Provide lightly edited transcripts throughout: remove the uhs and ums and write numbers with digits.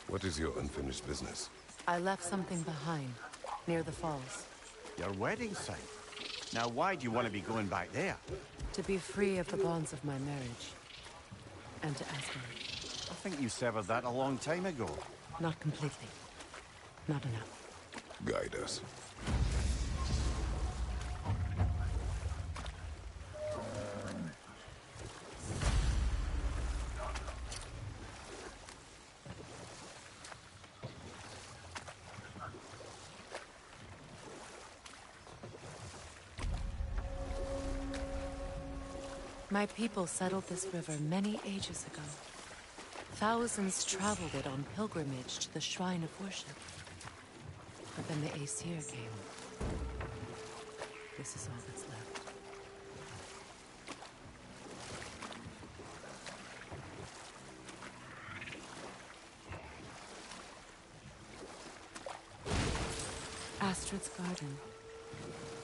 What is your unfinished business? I left something behind, near the falls. Your wedding site? Now why do you want to be going back there? To be free of the bonds of my marriage. And to Asgard. I think you severed that a long time ago. Not completely. Not enough. Guide us. My people settled this river many ages ago. Thousands traveled it on pilgrimage to the shrine of worship. But then the Aesir came. This is all that's left. Astrid's garden.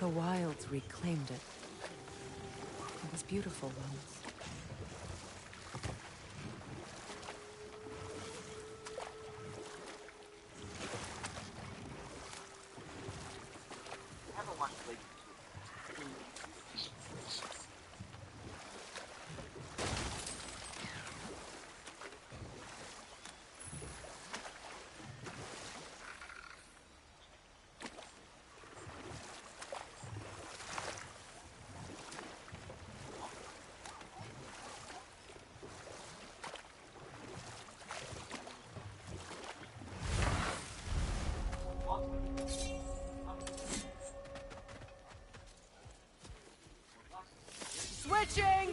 The wilds reclaimed it. It was beautiful once. Switching!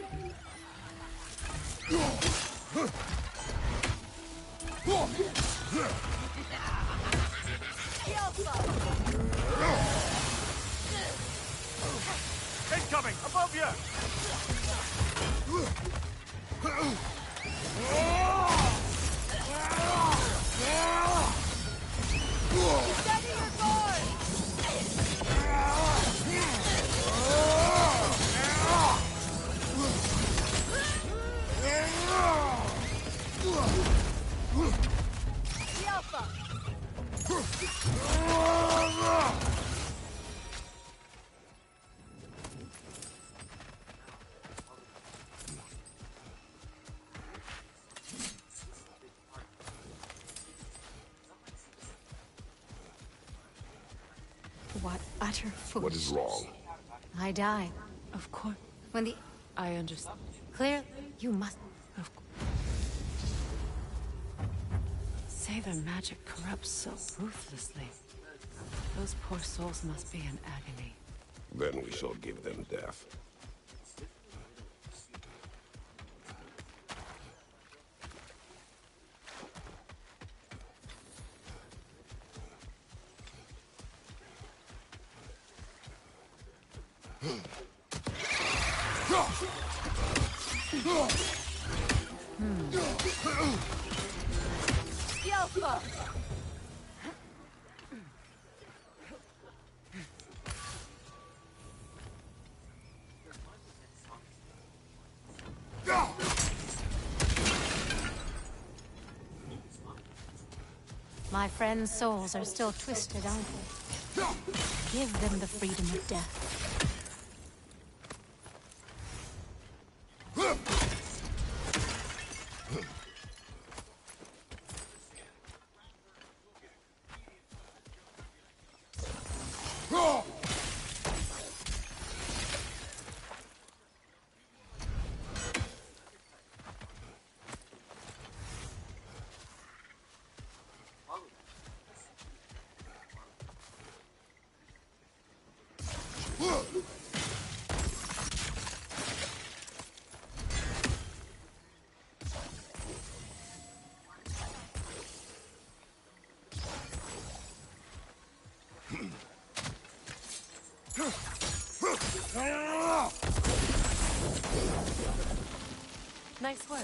Incoming! Above you! Steady your board! The Alpha! What utter foolishness. What is wrong? I died. Of course. When the... I understand. Clear, you must... Of course. Say their magic corrupts so ruthlessly. Those poor souls must be in agony. Then we shall give them death. The Alpha! My friends' souls are still twisted, aren't they? Give them the freedom of death. Nice work.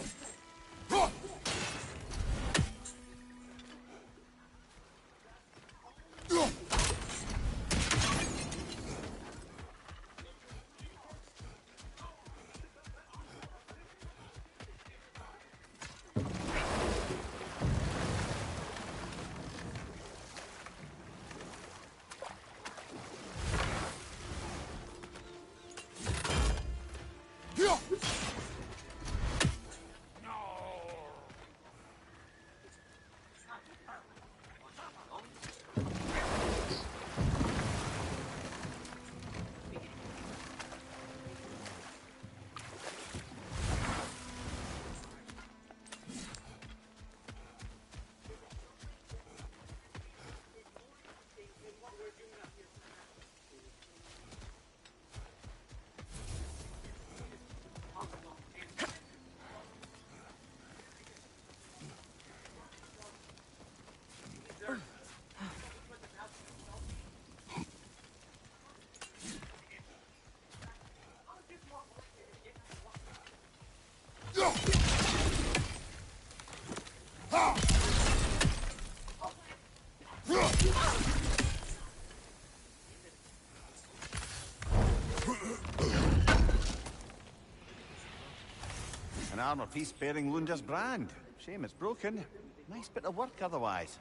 armor piece bearing Lunda's brand. Shame it's broken. Nice bit of work otherwise.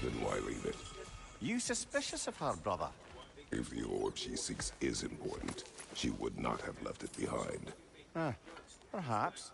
Then why leave it? You suspicious of her, brother? If the orb she seeks is important, she would not have left it behind. Perhaps.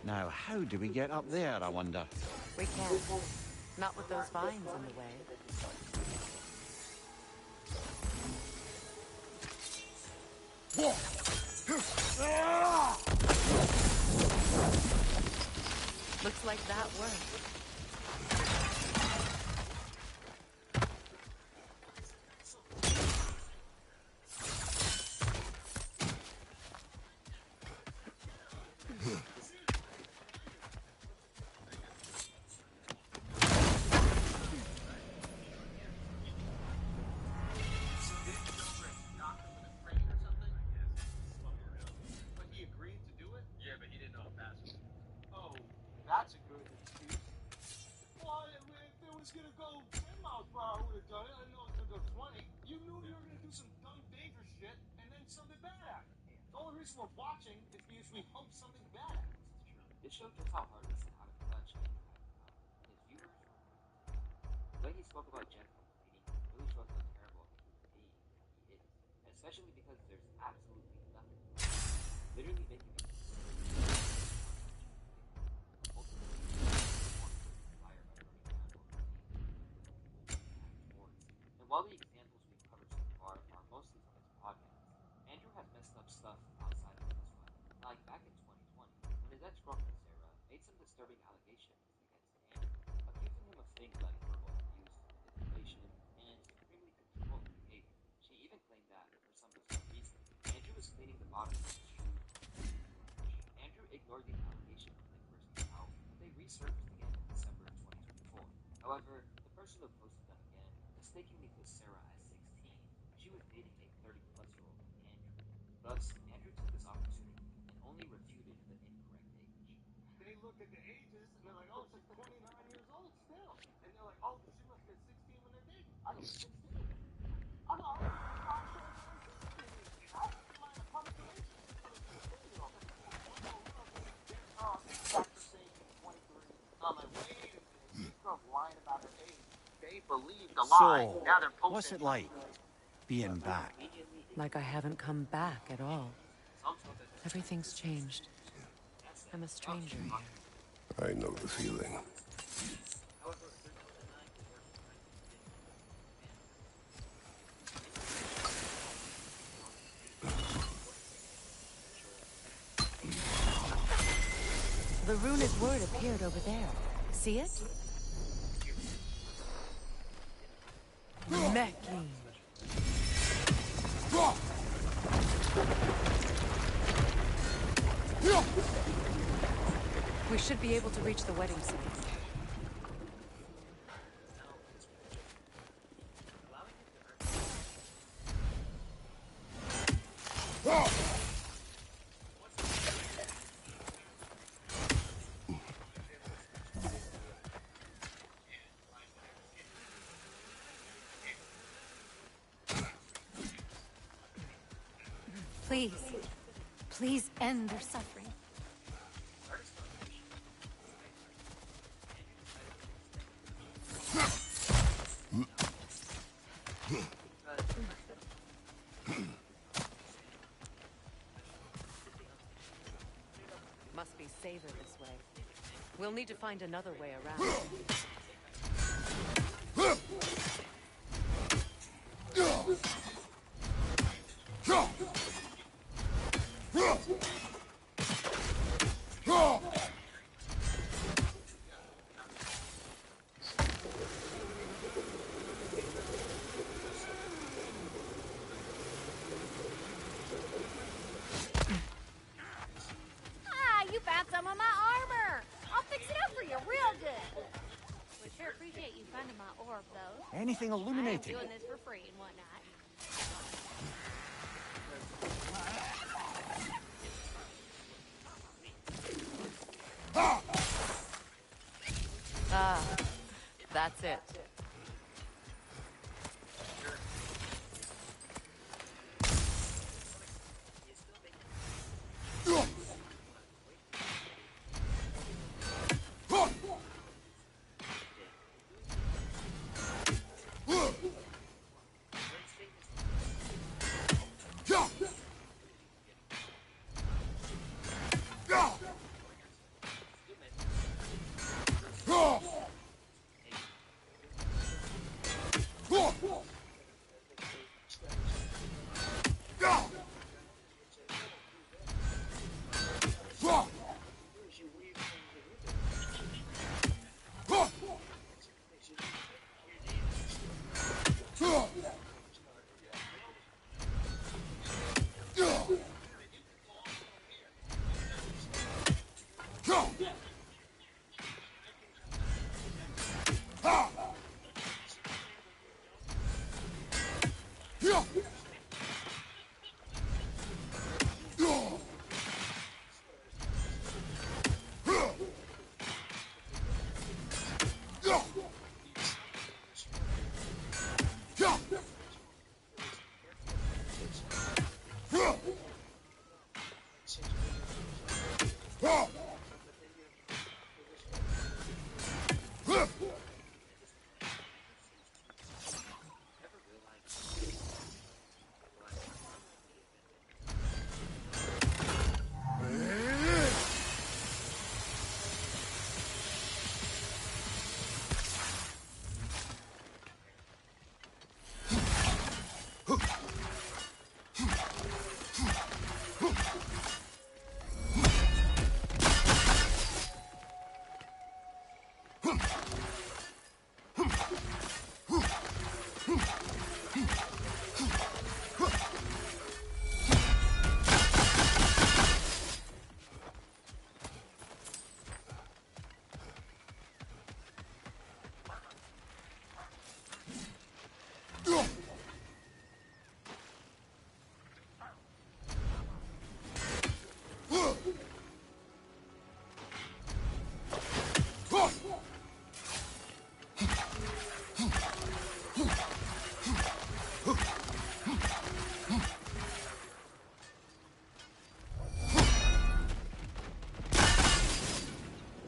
Now, how do we get up there, I wonder? We can't. Not with those vines in the way. Looks like that worked. That's a good excuse. Well, if it was gonna go 10 miles per hour, I would have done it. I know it's gonna go 20. You knew you were gonna do some dumb, dangerous shit, and then something bad happened. The only reason we're watching is because we hope something bad happens. It showed just how hard it is and how to clutch and his viewers were. The way he spoke about Jen complaining really shows how terrible of a human being he is. Especially because there's absolutely nothing. Literally making me and while the examples we've covered so far are mostly from his podcast, Andrew has messed up stuff outside of it as well. Like back in 2020, when his ex-girlfriend Sarah made some disturbing allegations against Andrew, accusing him of things like verbal abuse, manipulation, and extremely controlling behavior. She even claimed that, for some bizarre reason, Andrew was cleaning the bottom of his shoes. Andrew ignored these allegations when they first came out, but they resurfaced again in December 2024. However, the person who posted them again mistakenly put Sarah as 16. She was dating a 30-plus-year-old Andrew. Thus, Andrew took this opportunity and only refuted the incorrect age. They look at the ages and they're like, oh, she's 29 years old still. And they're like, oh, she must be 16 when they're dating. I was 16. I know, I'm sure I was 16. I was in my public relationship with a 16-year-old. After saying 23. I'm like, wait a minute. This girl's lying about her age. They believed the lie. So, Now they're posting. what's it like, being back? Like I haven't come back at all. Everything's changed. I'm a stranger here. I know the feeling. The runic word appeared over there. See it? Mecking. We should be able to reach the wedding site. Please. Please end their suffering. Must be safer this way. We'll need to find another way around. You found some of my armor! I'll fix it up for you real good! We sure appreciate you finding my orb, though. Anything illuminating. I am doing this for free and whatnot. Ah, that's it.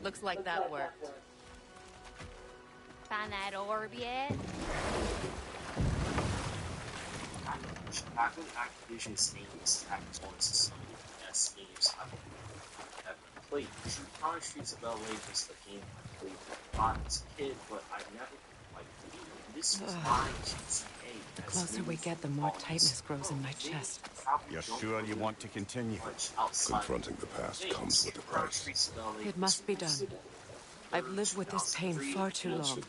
Looks like that worked. Find that orb yet? Back when Activision's names act towards some of the best games I've ever played. True Power Streets of LA was the game I played a lot as a kid, but I never quite beat it. This was my GTA. The closer we get, the more tightness grows in my chest. You're sure you want to continue? Confronting the past comes with a price. It must be done. I've lived with this pain far too long.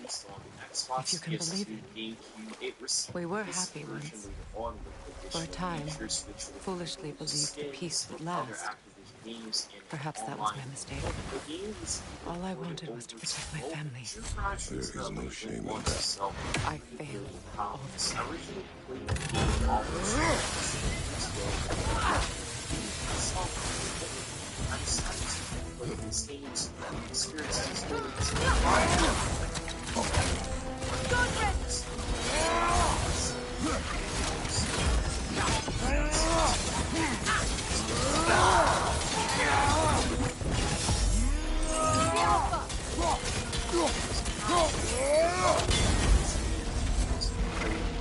If you can believe it, we were happy once. For a time, foolishly believed the peace would last. Perhaps that was my mistake. All I wanted was to protect my family. There is no shame in that. I failed all the time.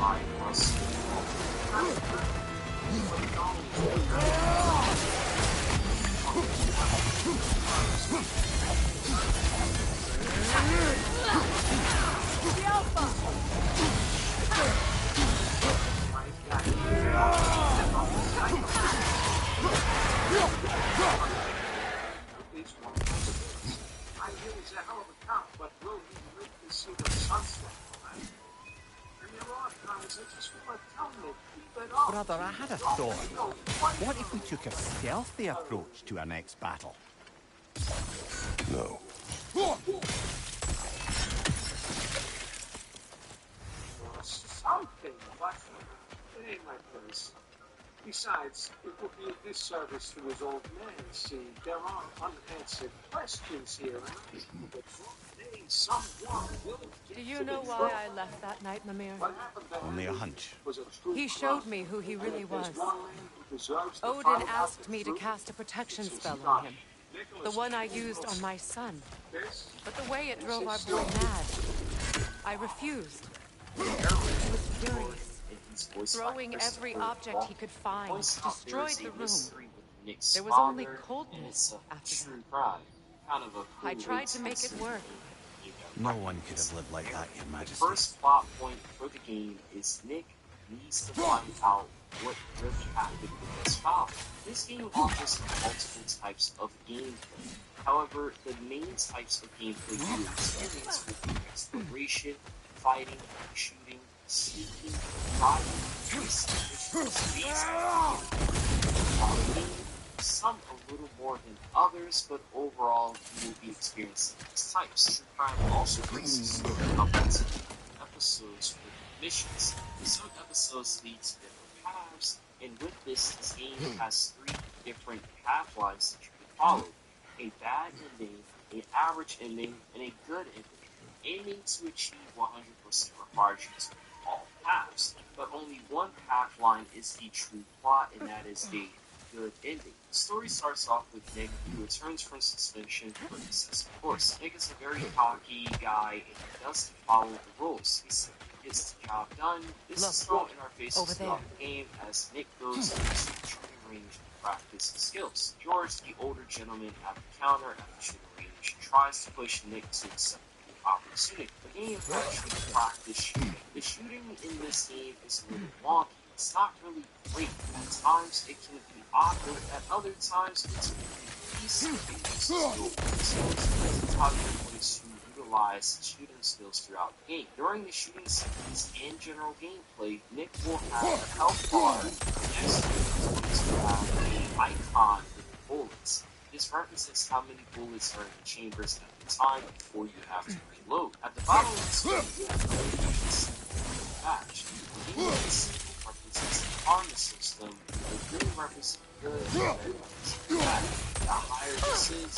by Russ. I hear he's a hell of a cop, but will he live to see the sunset tonight? And there are times I just want to tell Nick, keep it up. Brother, I had a thought. What if we took a stealthy approach to our next battle? No. Something, but it ain't my place. Besides, it would be a disservice to his old man. See, there are unanswered questions here. But someday, someone will get Do you to know the why truth. I left that night, Mimir? What happened to Only a Henry hunch. was a true He crime. showed me who he really And if there's was. one man who deserves to Odin find out asked the me to truth, cast a protection it's his spell son. on him. Nicholas The one I Nicholas. used on my son. This But the way it is drove our his boy story. mad, I refused. He was furious, throwing every object he could find, destroyed the room. There was only coldness after that. I tried to make it work. No one could have lived like that, Your The Majesty. first plot point for the game is Nick needs to find out what really happened with his father. This game offers multiple types of gameplay. However, the main types of gameplay you experience will be exploration, fighting, shooting, sneaking, driving, racing, some a little more than others, but overall you will be experiencing these types. True Crime also brings a couple of episodes with missions. Some episodes lead to different paths, and with this game has 3 different paths that you can follow. A bad ending, an average ending, and a good ending. Aiming to achieve 100% requires you to do all paths, but only one path line is the true plot, and that is the good ending. The story starts off with Nick, who returns from suspension for an excessive course. Nick is a very cocky guy, and he doesn't follow the rules. He simply gets the job done. This is thrown in our faces over throughout the game as Nick goes into the shooting range to practice his skills. George, the older gentleman at the counter at the shooting range, tries to push Nick to accept the opportunity. The game actually practice shooting. The shooting in this game is a little wonky. It's not really great. At times it can be awkward. At other times it's really decent. It's how you're going to utilize shooting skills throughout the game. During the shooting sequence and general gameplay, Nick will have a health bar. Next to it is going to have an icon with bullets. This represents how many bullets are in the chambers at the time before you have to reload. At the bottom of the screen, you have a badge. The green represents the armor system, the green represents good, and the red represents bad. The higher this is,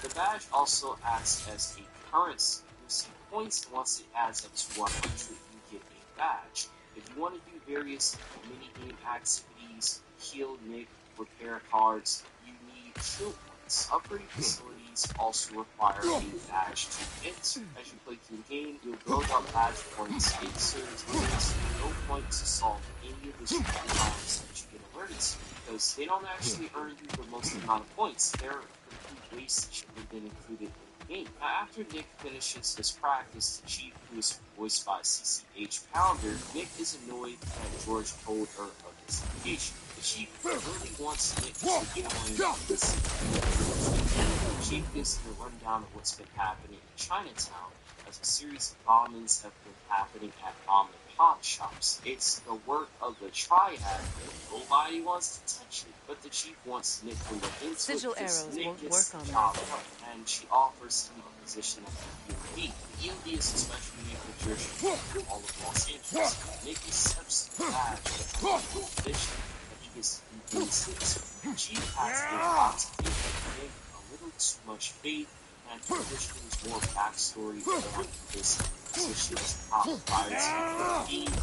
the badge also acts as a currency. You receive points, and once it adds up to 100, you get a badge. If you want to do various mini-game activities, heal Nick, repair cards, you need shield points. Upgrading facilities also require a badge to enter. As you play through the game, you'll build up badge points in series of ways. No point to solve any of the super crimes that you get alerted to, because they don't actually earn you the most amount of points. They're complete waste that should have been included in the game. Now, after Nick finishes his practice, the chief, who is voiced by CCH Pounder, Nick is annoyed that George told her of his engagement. The chief really wants Nick to get on this. The chief gives him a rundown of what's been happening in Chinatown, as a series of bombings have been happening at mom and pop shops. It's the work of the triad. Nobody wants to touch it, but the chief wants Nick to look into Sigil it because arrows Nick won't gets work the on job that. done, and she offers him a position at the EMD. The EMD is a special unit of Jersey for all of Los Angeles. Nick accepts the badge with a position that he gets the chief has a lot to give Nick a little too much faith, and he wishes more backstory on this position as top fires the game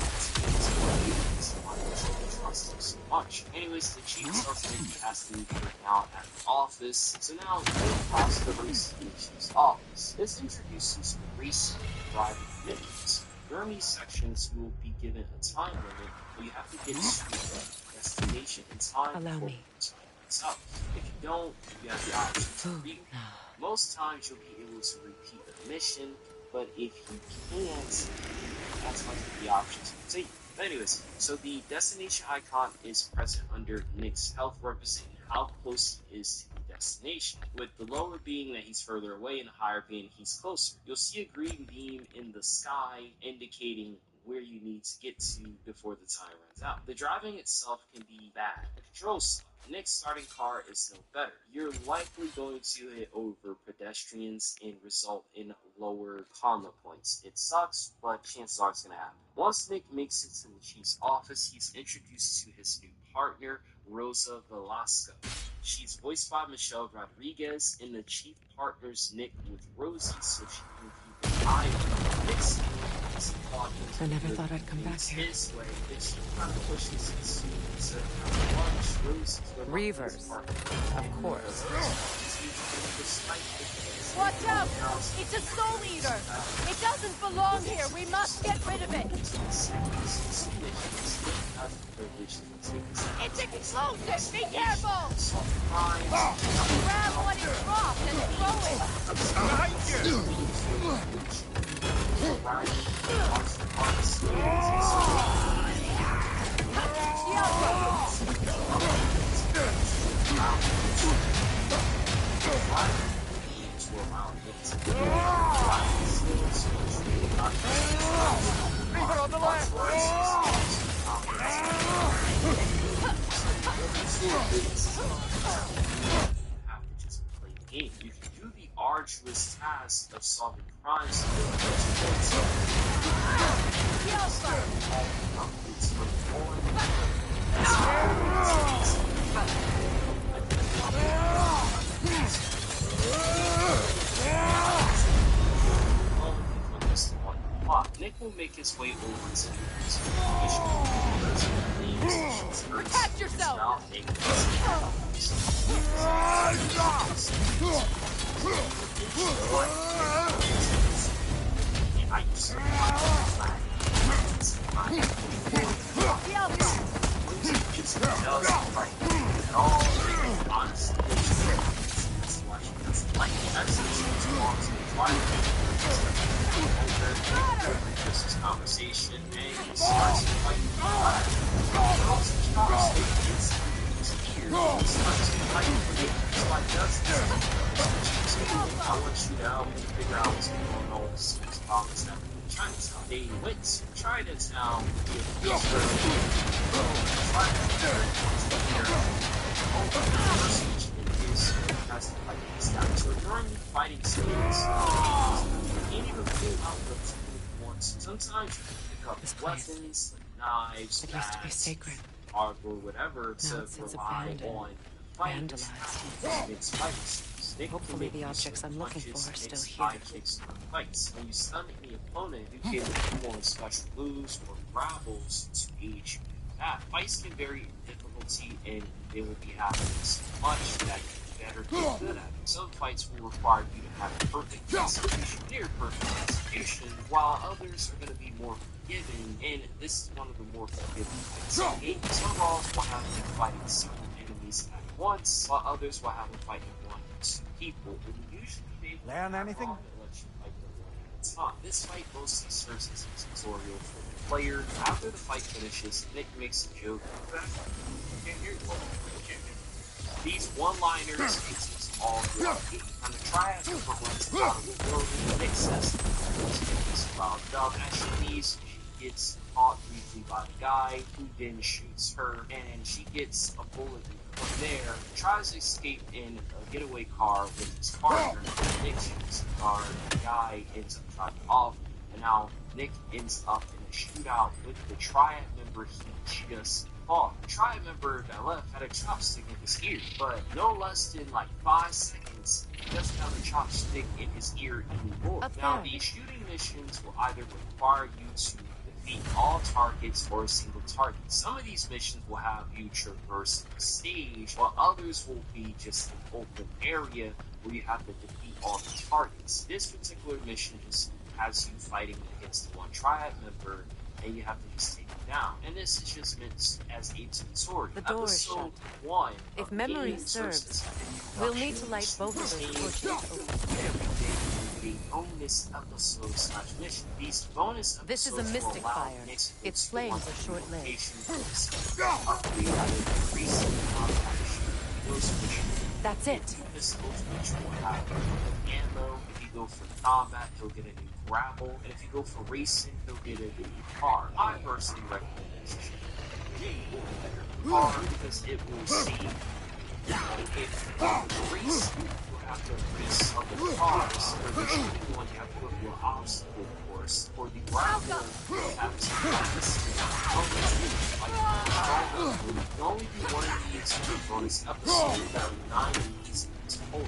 trust him so much. Anyways, the chief tells Nick he has to meet her now at the office, so now Nick has to race in the chief's office. This introduces racing driving missions. During these sections, you will be given a time limit, but you have to get to the destination in time Allow before me. the time runs out. If you don't, you have the option to Food repeat. now. Most times you'll be able to repeat the mission, but if you can't, that's might be the option to continue. But anyways, so the destination icon is present under Nick's health, representing how close he is to the destination, with the lower being that he's further away and the higher being he's closer. You'll see a green beam in the sky indicating where you need to get to before the time runs out. The driving itself can be bad. The controls suck. Nick's starting car is no better. You're likely going to hit over pedestrians and result in lower karma points. It sucks, but chances are it's going to happen. Once Nick makes it to the chief's office, he's introduced to his new partner, Rosa Velasco. She's voiced by Michelle Rodriguez, and the chief partners Nick with Rosie so she can keep an eye on Nick's. I never thought I'd come back here. His way, and she kind of pushes his Reavers, of course. Watch out! It's a soul eater! It doesn't belong here! We must get rid of it! It's explosive! Be careful! Grab what is dropped and throw Reaver on the left! You can do the arduous task of solving crimes. Nick will make his way over to the Protect yourself! Conversation and he starts to fight I want you to help me figure out what's going on with this promise that Chinatown. They went to Chinatown So during fighting scenes, you can't even pull out what's once. Sometimes you can pick up weapons, like knives, It used to be sacred. hardware, whatever, to rely on Vandalized. against fights. Hopefully the objects I'm looking for are still here. Fights. When you stun any opponent, you can perform special moves or grapbles to aid you in that. Fights can vary in difficulty, and they will be happening so much that you better get good at it. Some fights will require you to have perfect execution, near perfect execution, while others are going to be more forgiving, and this is one of the more forgiving fights. Some brawls will have you fighting several enemies at once, while others will have you fighting one or two people, and usually they will Learn anything? let you fight them one at a time. This fight mostly serves as a tutorial for the player. After the fight finishes, Nick makes a joke. These one-liners exist all throughout the game. On the triad performance out of the world, Nick says this about dub. As she leaves, she gets caught briefly by the guy, who then shoots her, and she gets a bullet from there, tries to escape in a getaway car with his partner. Nick shoots the car, the guy ends up driving off, and now Nick ends up in a shootout with the triad member he just fought. The triad member that left had a chopstick in his ear, but no less than like 5 seconds, he doesn't have a chopstick in his ear anymore. Now, these shooting missions will either require you to defeat all targets or a single target. Some of these missions will have you traverse the stage, while others will be just an open area where you have to defeat all the targets. This particular mission is has you fighting against one triad member, and you have to just take him down. And this is just meant as a tutorial. The door is shut. 1 If memory serves, we'll need to light both of those torches open. A bonus episode slash mission. These bonus episodes This is a mystic fire. Its flames are short-lived. That's it. Ammo. If you go for combat, he'll get a new grapple, and if you go for racing, he'll get a new car. I personally recommend this car because it will see if race, you'll have to race other cars. For the shooting one, you have to go through an obstacle course. For the grapple, you have to you only do one of these for the bonus episode. There are 9 of these total.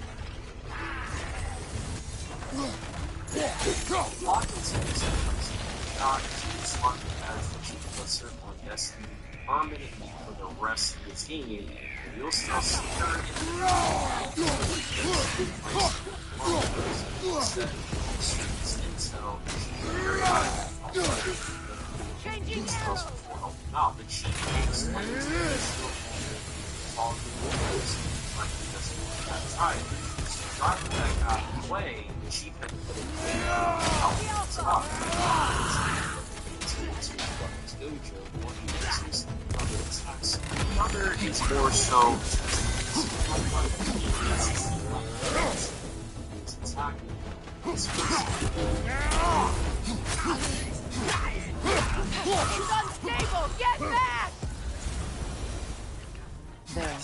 Not too smart as the chief officer on Destiny permanently for the rest of this game. You'll still see her in the Changing ammo. now the chief explains all the windows like he doesn't want that time. Driving that guy away, the chief had to put it Another is more so It's unstable! Get back! There.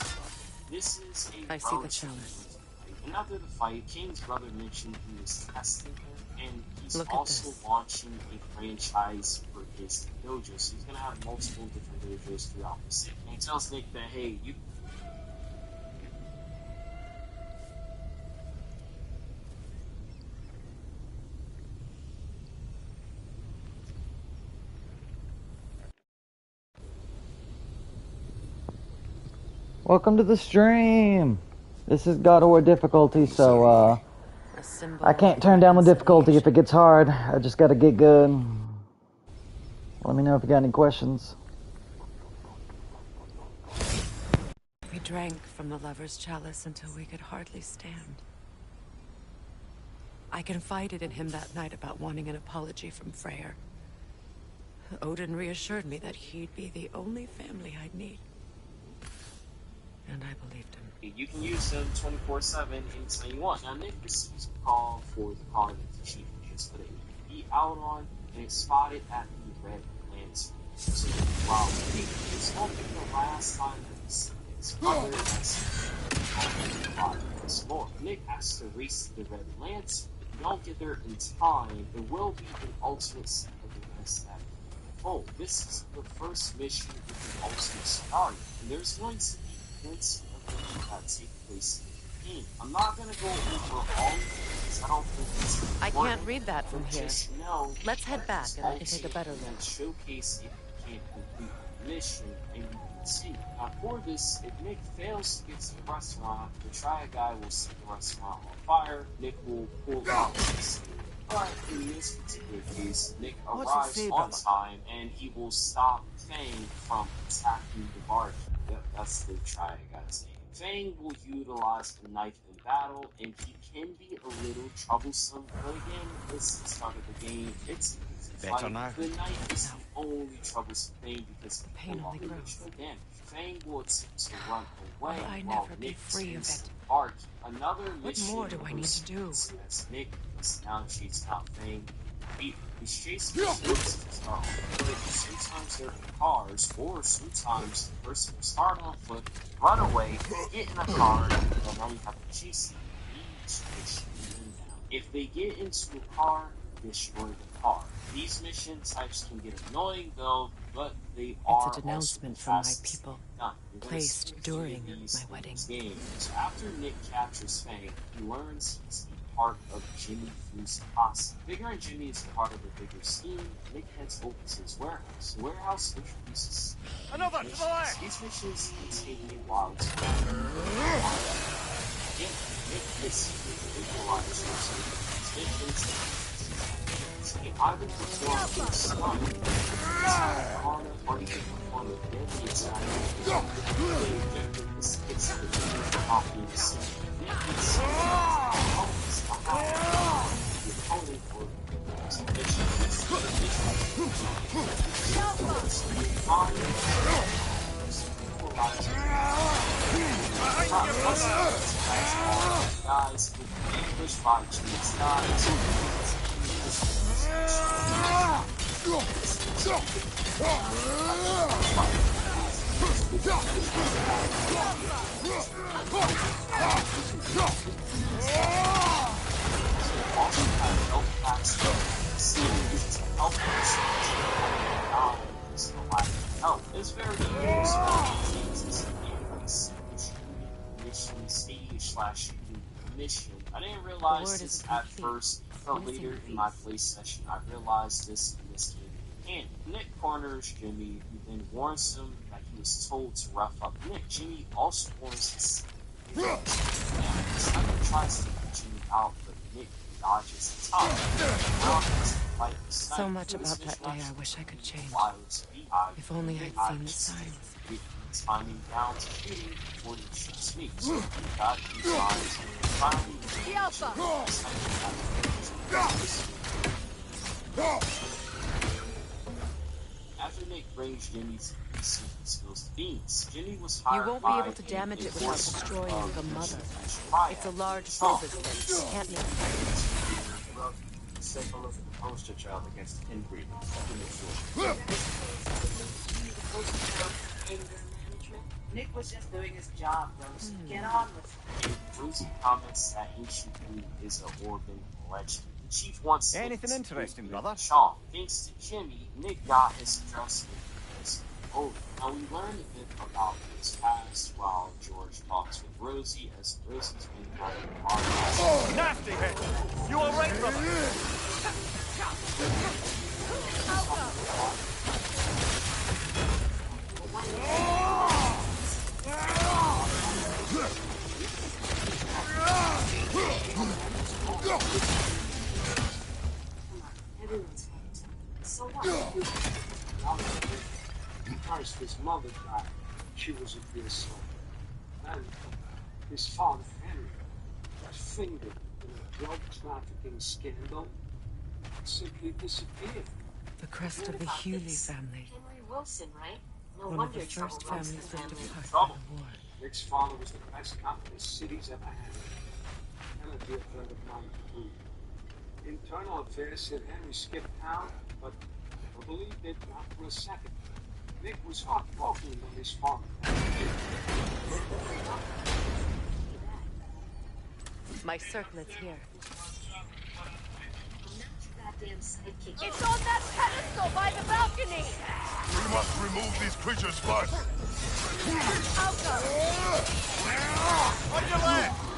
This is a I see the chalice. And after the fight, King's brother mentioned he was testing him, and he's Look at also this. launching a franchise for his dojo. So he's gonna have multiple different dojos throughout the city. And he tells Nick that, hey, you. Welcome to the stream. This is Godofwar Difficulty, so A symbol I can't turn down the difficulty if it gets hard. I just gotta get good. Let me know if you got any questions. We drank from the lover's chalice until we could hardly stand. I confided in him that night about wanting an apology from Freyr. Odin reassured me that he'd be the only family I'd need. And I believed him. You can use them 24/7 anytime you want. Now, Nick receives a call for the car that the chief just put a be out on, and it's spotted at the Red Lantern. So while Nick is hoping the last time that he sees his brother, that's more. Nick has to race the Red Lantern. If you don't get there in time, there will be an alternate set of events that unfold. This is the first mission with an alternate scenario, and there's going to be events that take place in the game. I'm not going to go over all of these. I don't think it's important. I can't read that from here. Just know Let's head back and I can take a better and look. showcase if you can't complete the mission, and you can see. Now for this, if Nick fails to get to the restaurant, the triad guy will set the restaurant on fire. Nick will pull out this. But in this particular case, Nick arrives on time, and he will stop Fang from attacking the barkeep. Yep, that's the triad guy's name. Fang will utilize the knife in battle, and he can be a little troublesome, but again, this is the start of the game. It's better now. The knife is the only troublesome thing because it Pain can only only grows. damage. Fang will attempt to run away Will I while never be Nick free of tends it? to bark. Another What mission more do I need to do? as Nick is now chasing out Fang. He's chasing the horses are on foot. Sometimes they're in cars, or sometimes the person will start on foot, run away, get in a car, and now you have to chase them. Each mission down. If they get into a car, destroy the car. These mission types can get annoying though, but they are It's a denouncement also from my fast people, done. You're gonna placed see during these my wedding. games. So after Nick captures Fang, he learns he's a part of Jimmy Foo's posse. Figuring Jimmy is part of a bigger scheme, Nick heads over to his warehouse. The warehouse introduces Another to the left! these missions can take a while to Nick is secretly visualized these missions. he either performed a stunt, or he could perform a deadly attack. This gets the obvious. Nick can see the opponent or the submission. Guys, with English by James guys. It's very mission. I didn't realize this at first, but later in my play session, I realized this in this game. And Nick corners Jimmy, who then warns him that he was told to rough up Nick. Jimmy also warns his Simon tries to get Jimmy out, but Nick dodges the top. So much about that day I wish I could change. If only I'd seen the signs. Timing down to shooting before he shoots me. So he got these signs and finally after Nick brings Jimmy's secret skills to Beans, Jimmy was hired. You won't be able to damage it without destroying the mother. It's a large bulbous thing. Can't make it. Let's take a look at the poster child against inbreeding. Nick was just doing his job, Rose. Get on with it. Rosie comments that ancient food is an urban legend. The chief wants to Anything interesting, brother? Sean, thanks to Jimmy, Nick got his address because now we learn a bit about his past while George talks with Rosie, as Rosie's been having a hard time. Oh, nasty head! You alright, brother? So what? First, his mother died. She was a dear soul. And his father, Henry, was fingered in a drug trafficking scandal. Simply disappeared. The crest of the Hewley family. Henry Wilson, right? No One of wonder the first trouble runs families the that family. departed in the war. Nick's father was the best cop this city's ever had. And a dear friend of mine, too. Internal affairs said Henry skipped town, but I believed it not for a second. Nick was heartbroken when his father died. My circlet's here. It's on that pedestal by the balcony! We must remove these creatures first. On your left!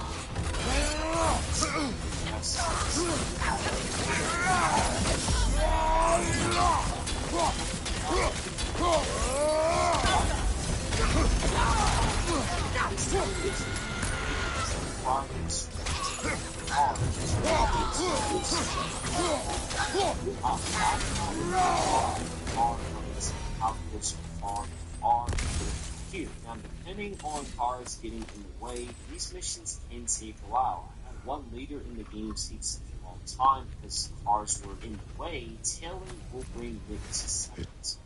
Here, now depending on cars getting in the way, these missions can take a while. I had one later in the game take such a long time because cars were in the way. Tailing will bring Nick to Cypress.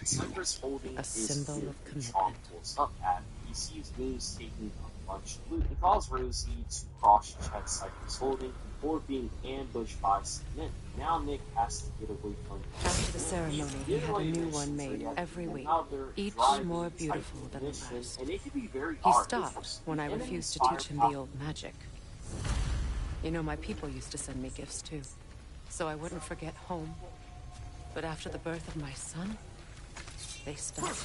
Cypress holding A symbol of commitment. Pulls up at. He sees Moose taking a bunch of loot. He calls Rosie to cross-check Cypress holding before being ambushed by some men. Now Nick has to get away from him. After the ceremony, he had a new one made every week, each more beautiful than the last. And it can be very He hard. stopped when I refused to teach him the old magic. You know, my people used to send me gifts too, so I wouldn't forget home. But after the birth of my son, they stopped.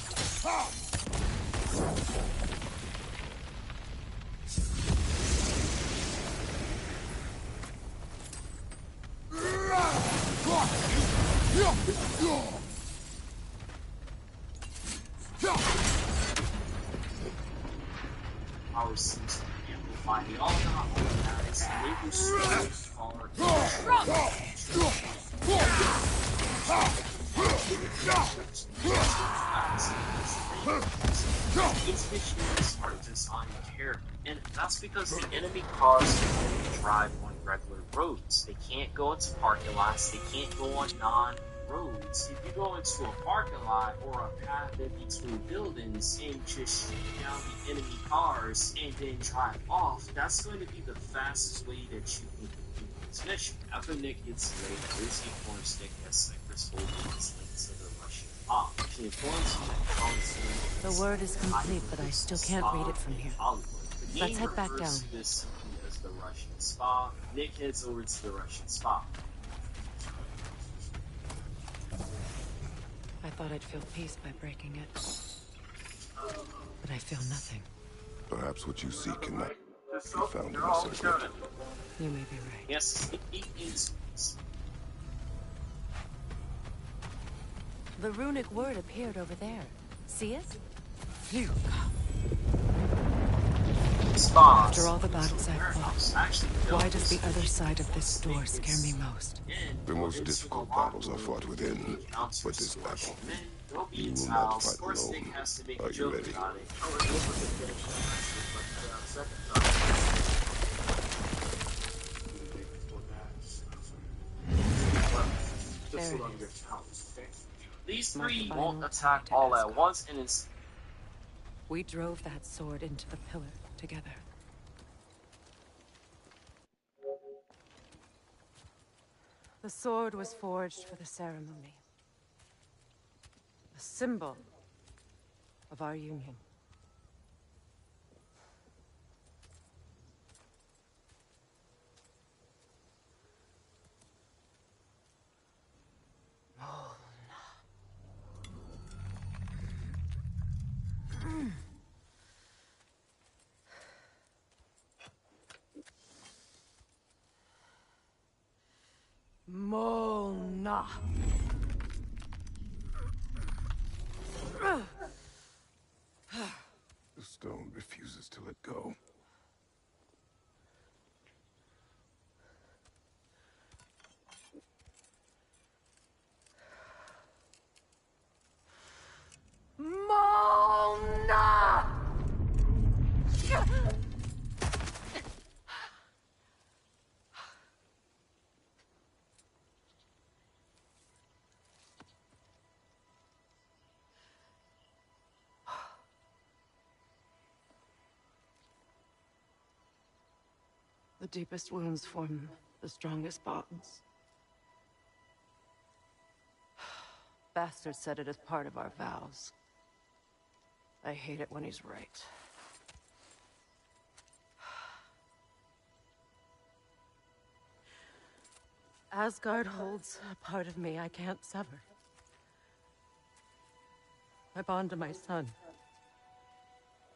Our seems to be amplifying the all-not organized neighbor stories far. Its missions are designed care, and that's because the enemy cars can only drive on regular roads. They can't go into parking lots, they can't go on non-roads. If you go into a parking lot or a path in between buildings and just shoot down the enemy cars and then drive off, that's going to be the fastest way that you can complete this mission. After Nick gets away, there's a cornerstick as Cypress holding his link to the Russian bomb. She informs him that Congressman The word is complete, but I still can't read it from here. Let's head back down. This simply as the Russian spa. Nick heads over to the Russian spa. I thought I'd feel peace by breaking it. But I feel nothing. Perhaps what you seek cannot be found in the circuit. You may be right. Yes, it is. The runic word appeared over there. See it? Phew. After all the battles I've fought, why does the other side of this door scare me most? The most difficult battles are fought within, but this battle, you will not fight alone. Are you ready? These three won't attack all at once, and it's... We drove that sword into the pillar together. The sword was forged for the ceremony. A symbol of our union. Molna. The stone refuses to let go. Molna! The deepest wounds form the strongest bonds. Bastard said it as part of our vows. I hate it when he's right. Asgard holds a part of me I can't sever. I bond to my son.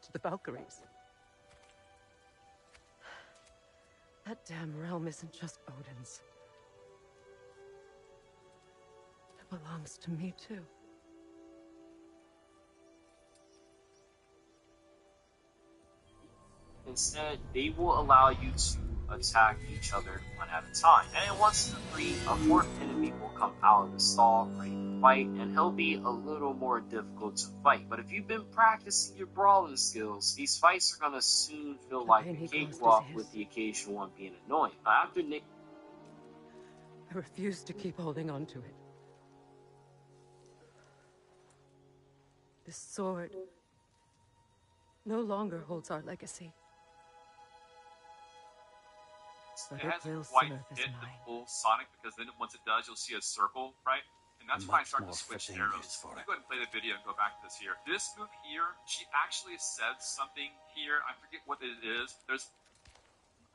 To the Valkyries. That damn realm isn't just Odin's. It belongs to me, too. Instead, they will allow you to attack each other one at a time. And once the three, a fourth enemy will come out of the stall ready to fight, and he'll be a little more difficult to fight. But if you've been practicing your brawling skills, these fights are gonna soon feel like a cakewalk, with the occasional one being annoying. After Nick... I refuse to keep holding on to it. This sword no longer holds our legacy. It hasn't quite hit the full Sonic, because then once it does, you'll see a circle, right? And that's when I start to switch arrows. Let me go ahead and play the video and go back to this here. This move here, she actually said something here. I forget what it is. There's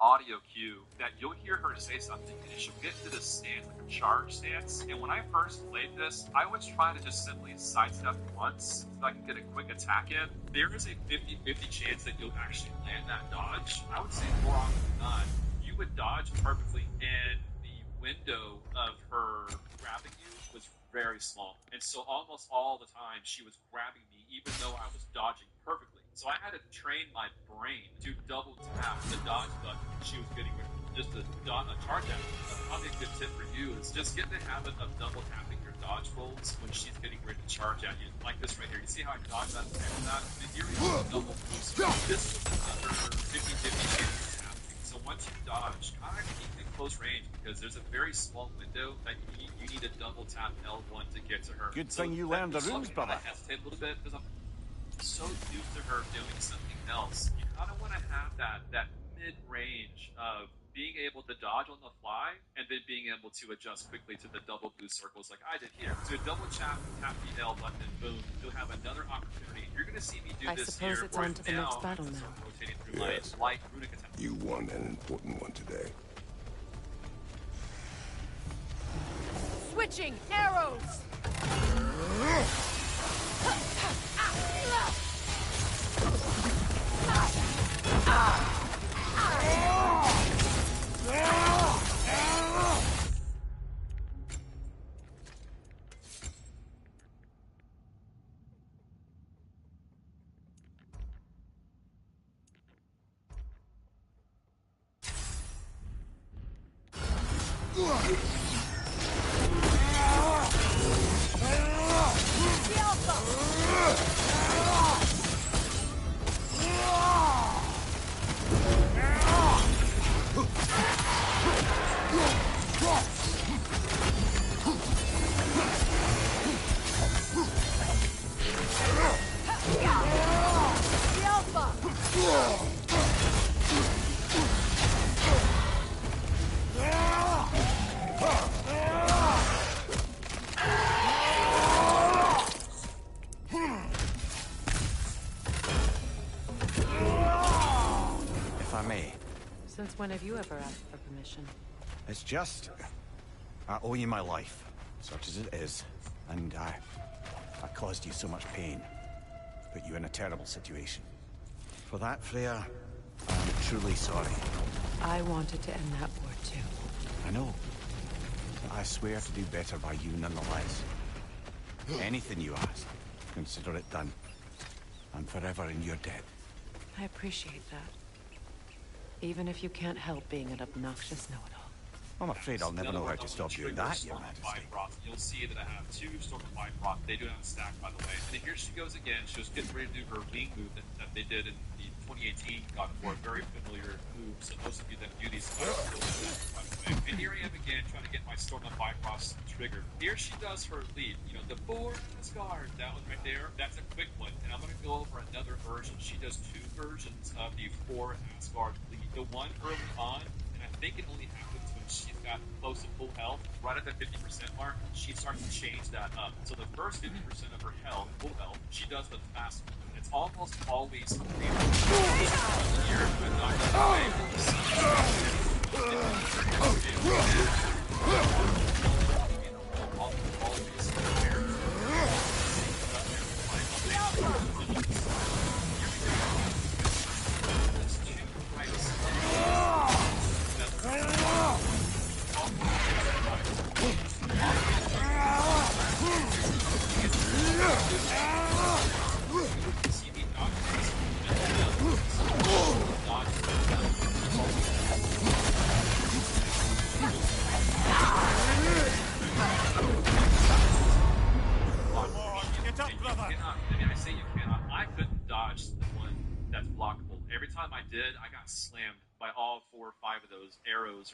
audio cue that you'll hear her say something, and she'll get to this stance, like a charge stance. And when I first played this, I was trying to just simply sidestep once so I can get a quick attack in. There is a 50-50 chance that you'll actually land that dodge. I would say more often than not, you would dodge perfectly, and the window of her grabbing you was very small. And so almost all the time she was grabbing me, even though I was dodging perfectly. So I had to train my brain to double tap the dodge button when she was getting just a charge at me. Probably a good tip for you is just get in the habit of double tapping your dodge rolls when she's getting ready to charge at you. Like this right here. You see how I dodge that and that? And here we go, double boost. This is another 50-50 chance of happening. So once you dodge, kind of keep in close range because there's a very small window that you need to double tap L1 to get to her. Good thing you learned the runes, brother. I hesitate a little bit because I'm so used to her doing something else. You kind of want to have that mid-range of being able to dodge on the fly and then being able to adjust quickly to the double boost circles like I did here. So double tap the L button and boom, you'll have another opportunity. You're going to see me do this here. I suppose it's on to the next battle now. Rotating through Yes. my light runic attack. You won an important one today. Switching arrows! Since when have you ever asked for permission? It's just... I owe you my life, such as it is. And I caused you so much pain. Put you in a terrible situation. For that, Freya, I'm truly sorry. I wanted to end that war too. I know. But I swear to do better by you nonetheless. Anything you ask, consider it done. I'm forever in your debt. I appreciate that. Even if you can't help being an obnoxious know-it-all. I'm afraid I'll never know how to stop doing that, Your Majesty. You'll see that I have two Storm of Bifrost. They do have a stack, by the way. And then here she goes again. She was getting ready to do her wing move that they did in the 2018 Godofwar. Very familiar move. So those of you that do these by the way. And here I am again trying to get my Storm of Bifrost triggered. Here she does her lead. You know, the board Asgard. That one right there. That's a quick one. And I'm going to go over another version. She does two versions of the 4 Asgard lead. The one early on, and I think it only happens when she's got close to full health, right at the 50% mark, she starts to change that up. So the first 50% of her health, full health, she does the fast one. And it's almost always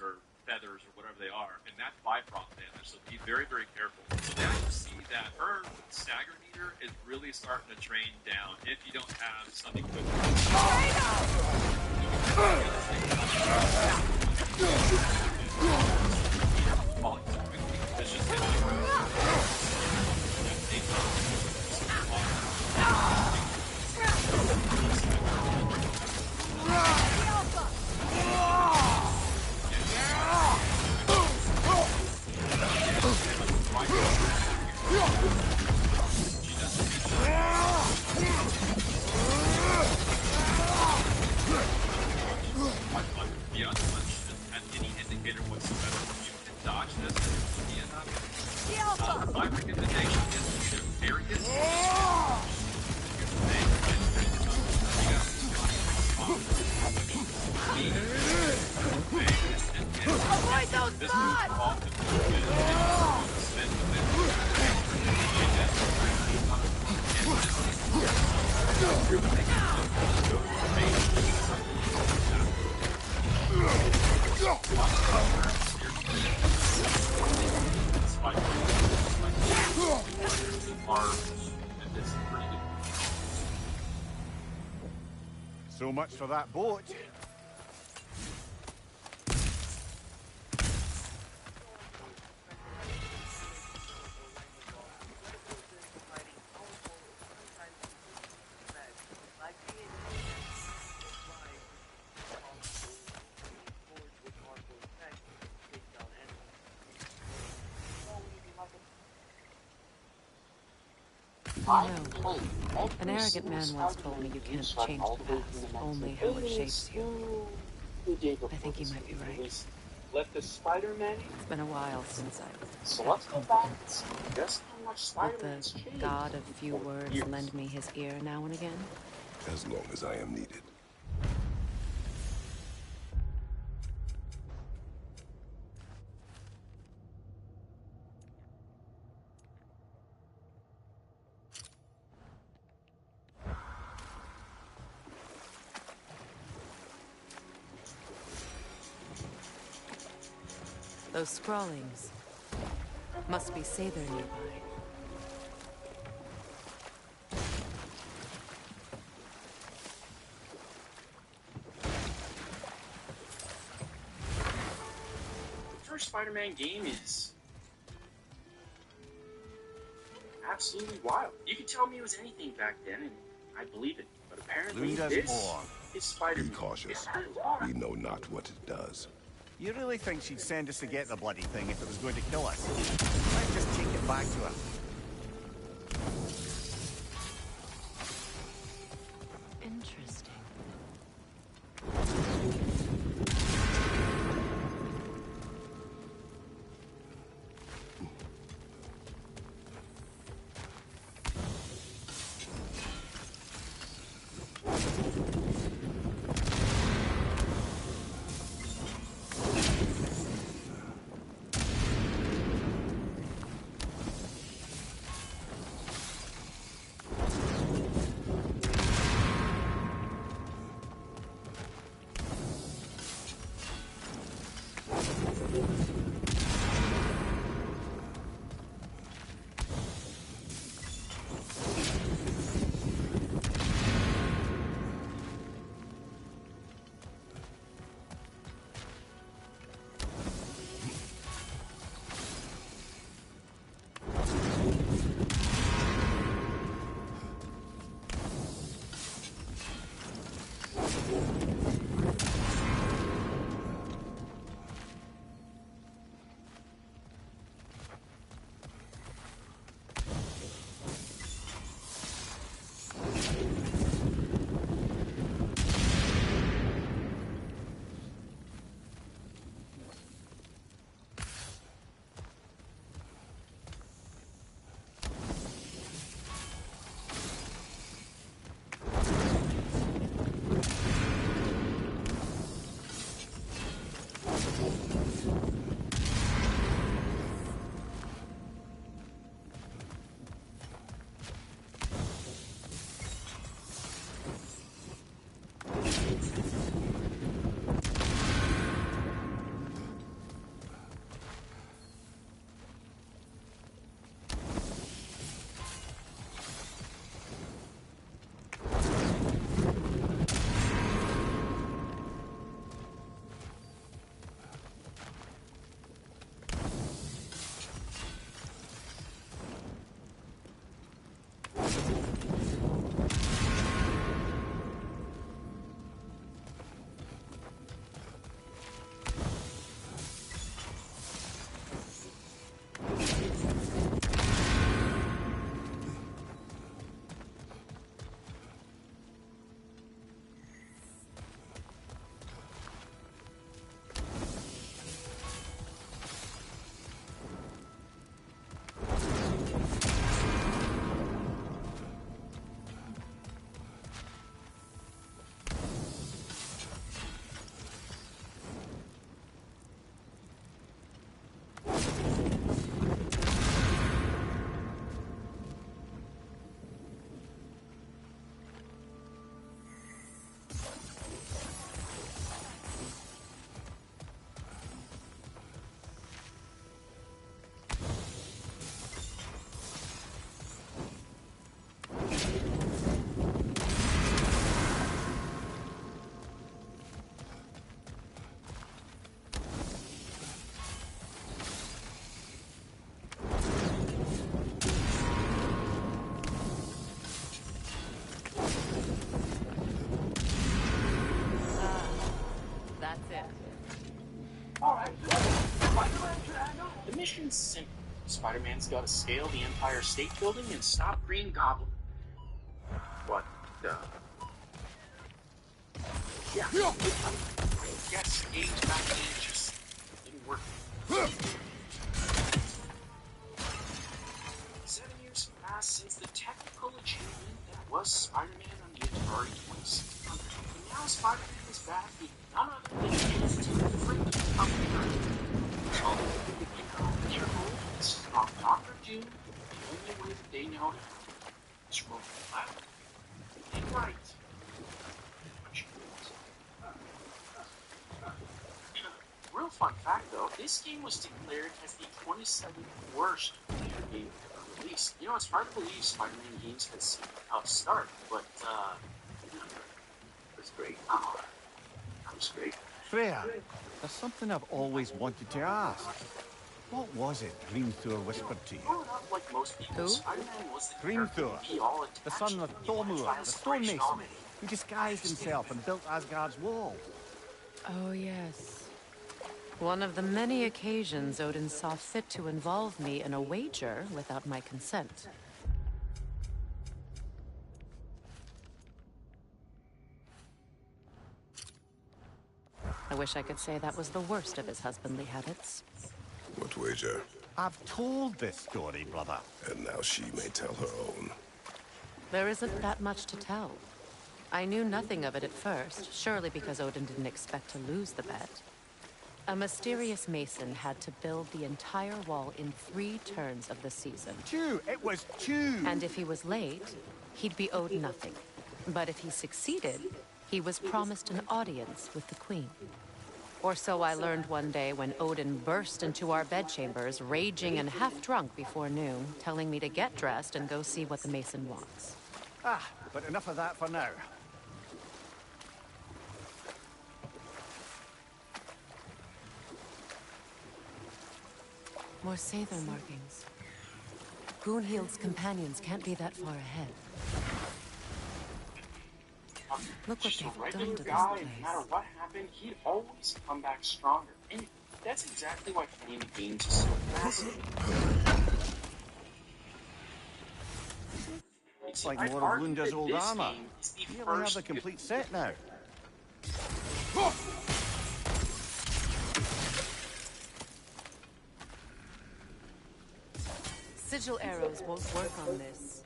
or feathers or whatever they are, and that's Bifrost damage, so be very, very careful. So now you see that her stagger meter is really starting to drain down if you don't have something quick. It's just the other one shouldn't have any indicator whatsoever. So much for that boat. You know, an arrogant man once told me you can't change the past, only how it shapes you. I think he might be right. Let the Spider-Man. It's been a while since I've So had let's go company. back and see just how much Will Spider-Man's the changed. god of few words years. lend me his ear now and again? As long as I am needed. Those scrawlings must be Sather nearby. The first Spider-Man game is absolutely wild. You could tell me it was anything back then, and I'd believe it. But apparently this is Spider-Man. Be cautious. We know not what it does. You really think she'd send us to get the bloody thing if it was going to kill us? Let's just take it back to her. Interesting. mission's simple. Spider-Man's gotta scale the Empire State Building and stop Green Goblin. What? Yeah. Yes, age back just didn't work. 7 years have passed since the technical achievement that was Spider-Man on the Atari 2600. And now Spider-Man is back with none other than his freaking company. So, their goal is to stop Dr. Doom the only way that they know to. Scroll left and right. Real fun fact though, this game was declared as the 27th worst video game ever released. You know, it's hard to believe Spider-Man games had seen a tough start, but it was great. Oh, that was great. Freya, there's something I've always wanted to ask. What was it Grimthor whispered to you? Growing up like most people, Spider-Man was the Grimthor, the son of Thormur, the stonemason, who disguised himself and built Asgard's wall. Oh, yes. One of the many occasions Odin saw fit to involve me in a wager without my consent. I wish I could say that was the worst of his husbandly habits. What wager? I've told this story, brother. And now she may tell her own. There isn't that much to tell. I knew nothing of it at first, surely because Odin didn't expect to lose the bet. A mysterious mason had to build the entire wall in 3 turns of the season. It was 2! And if he was late, he'd be owed nothing. But if he succeeded, he was promised an audience with the queen. Or so I learned one day when Odin burst into our bedchambers, raging and half-drunk before noon, telling me to get dressed and go see what the mason wants. But enough of that for now. More Sather markings. Gunhild's companions can't be that far ahead. Look what they've done to this place. No matter what happened, he'd always come back stronger. And that's exactly why playing the games is so fascinating. It's like more of Lunda's old armor. We have the complete set now. Sigil arrows won't work on this.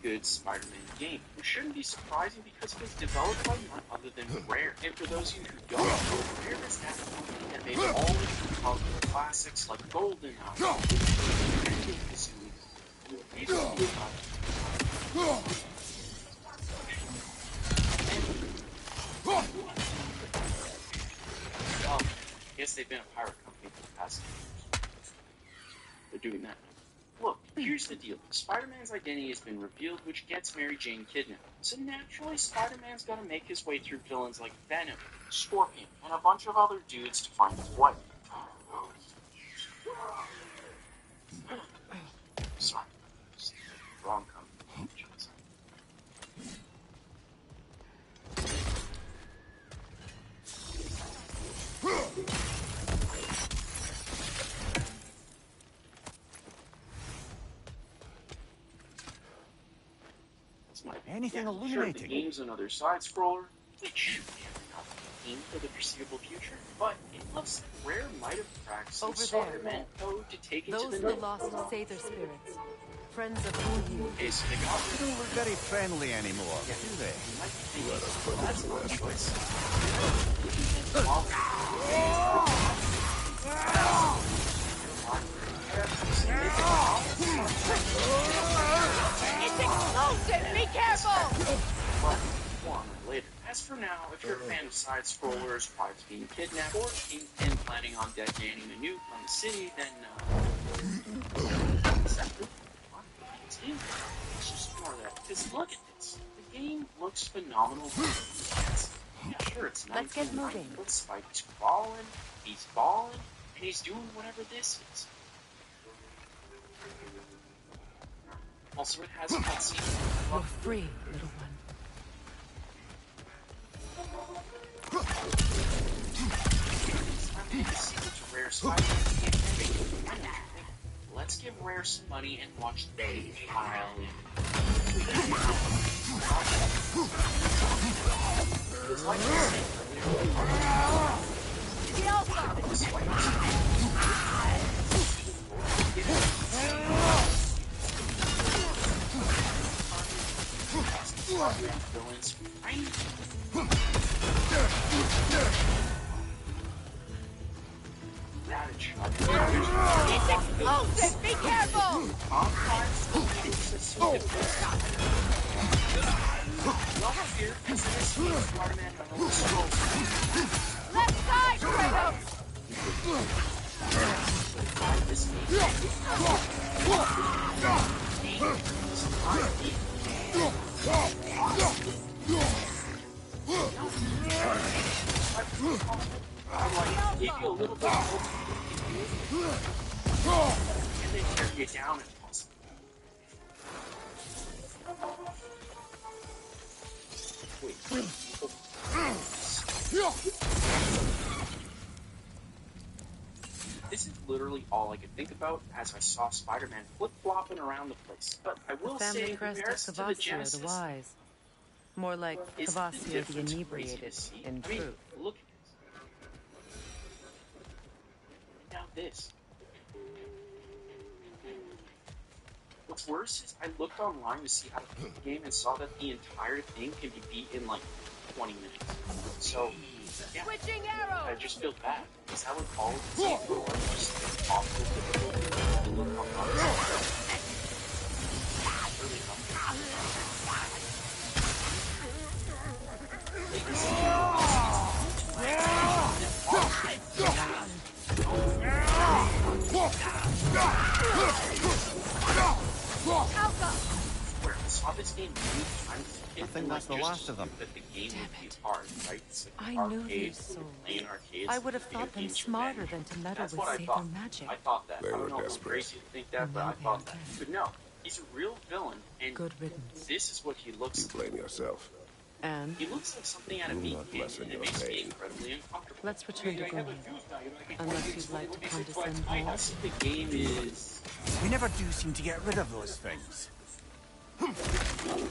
Good Spider-Man game, which shouldn't be surprising because it was developed by none other than Rare. And for those of you who don't know, Rare is that company that made all of the popular classics like GoldenEye. Well, I guess they've been a pirate company for the past 10 years. They're doing that now. Look, here's the deal. Spider-Man's identity has been revealed, which gets Mary Jane kidnapped. So naturally, Spider-Man's gotta make his way through villains like Venom, Scorpion, and a bunch of other dudes to find his wife. Sorry. Wrong company. Anything illuminating? Sure, the game's another side-scroller, which not keen for the foreseeable future, but it looks like Rare might have cracked some Spider-Man code to take it to the Those who lost Sather spirits. Friends of Gunhild. Okay, so they got They don't look very friendly anymore, do they? That's one choice. It's explosive! Be careful! But more on that later. As for now, if you're a fan of side-scrollers, pirates being kidnapped, or Kingpin planning on detonating a nuke on the city, then it's just more of that. Because look at this. The game looks phenomenal. Yes. Yeah, sure, it's nice. Let's get moving. But Spike's crawling, he's balling, and he's doing whatever this is. Also, it has a cutscene. You're free, little one. Spider-Man can't fake it. Why not? Let's give Rare some money and watch they pile in. It's like this thing. Villains, right? It's explosive! Be careful! Left side, Kratos! Give you a little bit of and then tear you down if possible. Wait. This is literally all I could think about as I saw Spider-Man flip-flopping around the place. But I will say, in comparison to the Genesis, the wise. More like Cavassier the inebriated, in truth. Look at this. Now this. What's worse is I looked online to see how to beat the game and saw that the entire thing can be beat in like 20 minutes. So, yeah, Switching arrows! I just feel bad. Is that what all of the games were like? Just awful difficulty to look online. Really I saw this game many times. I think that's the last of them. That the game would be hard, right? It's like I knew these souls. I would have thought them smarter than to meddle with saber magic. I thought that. They I don't were know if I'm desperate. crazy to think that, but I thought that. But no, he's a real villain, and Good riddance. this is what he looks You like. blame yourself. And He looks like something out of Do Meat not Kid, lessen and it your makes me pain. incredibly uncomfortable. let's return to Gloom. Unless you'd like to condescend I more. see the game is... We never do seem to get rid of those things.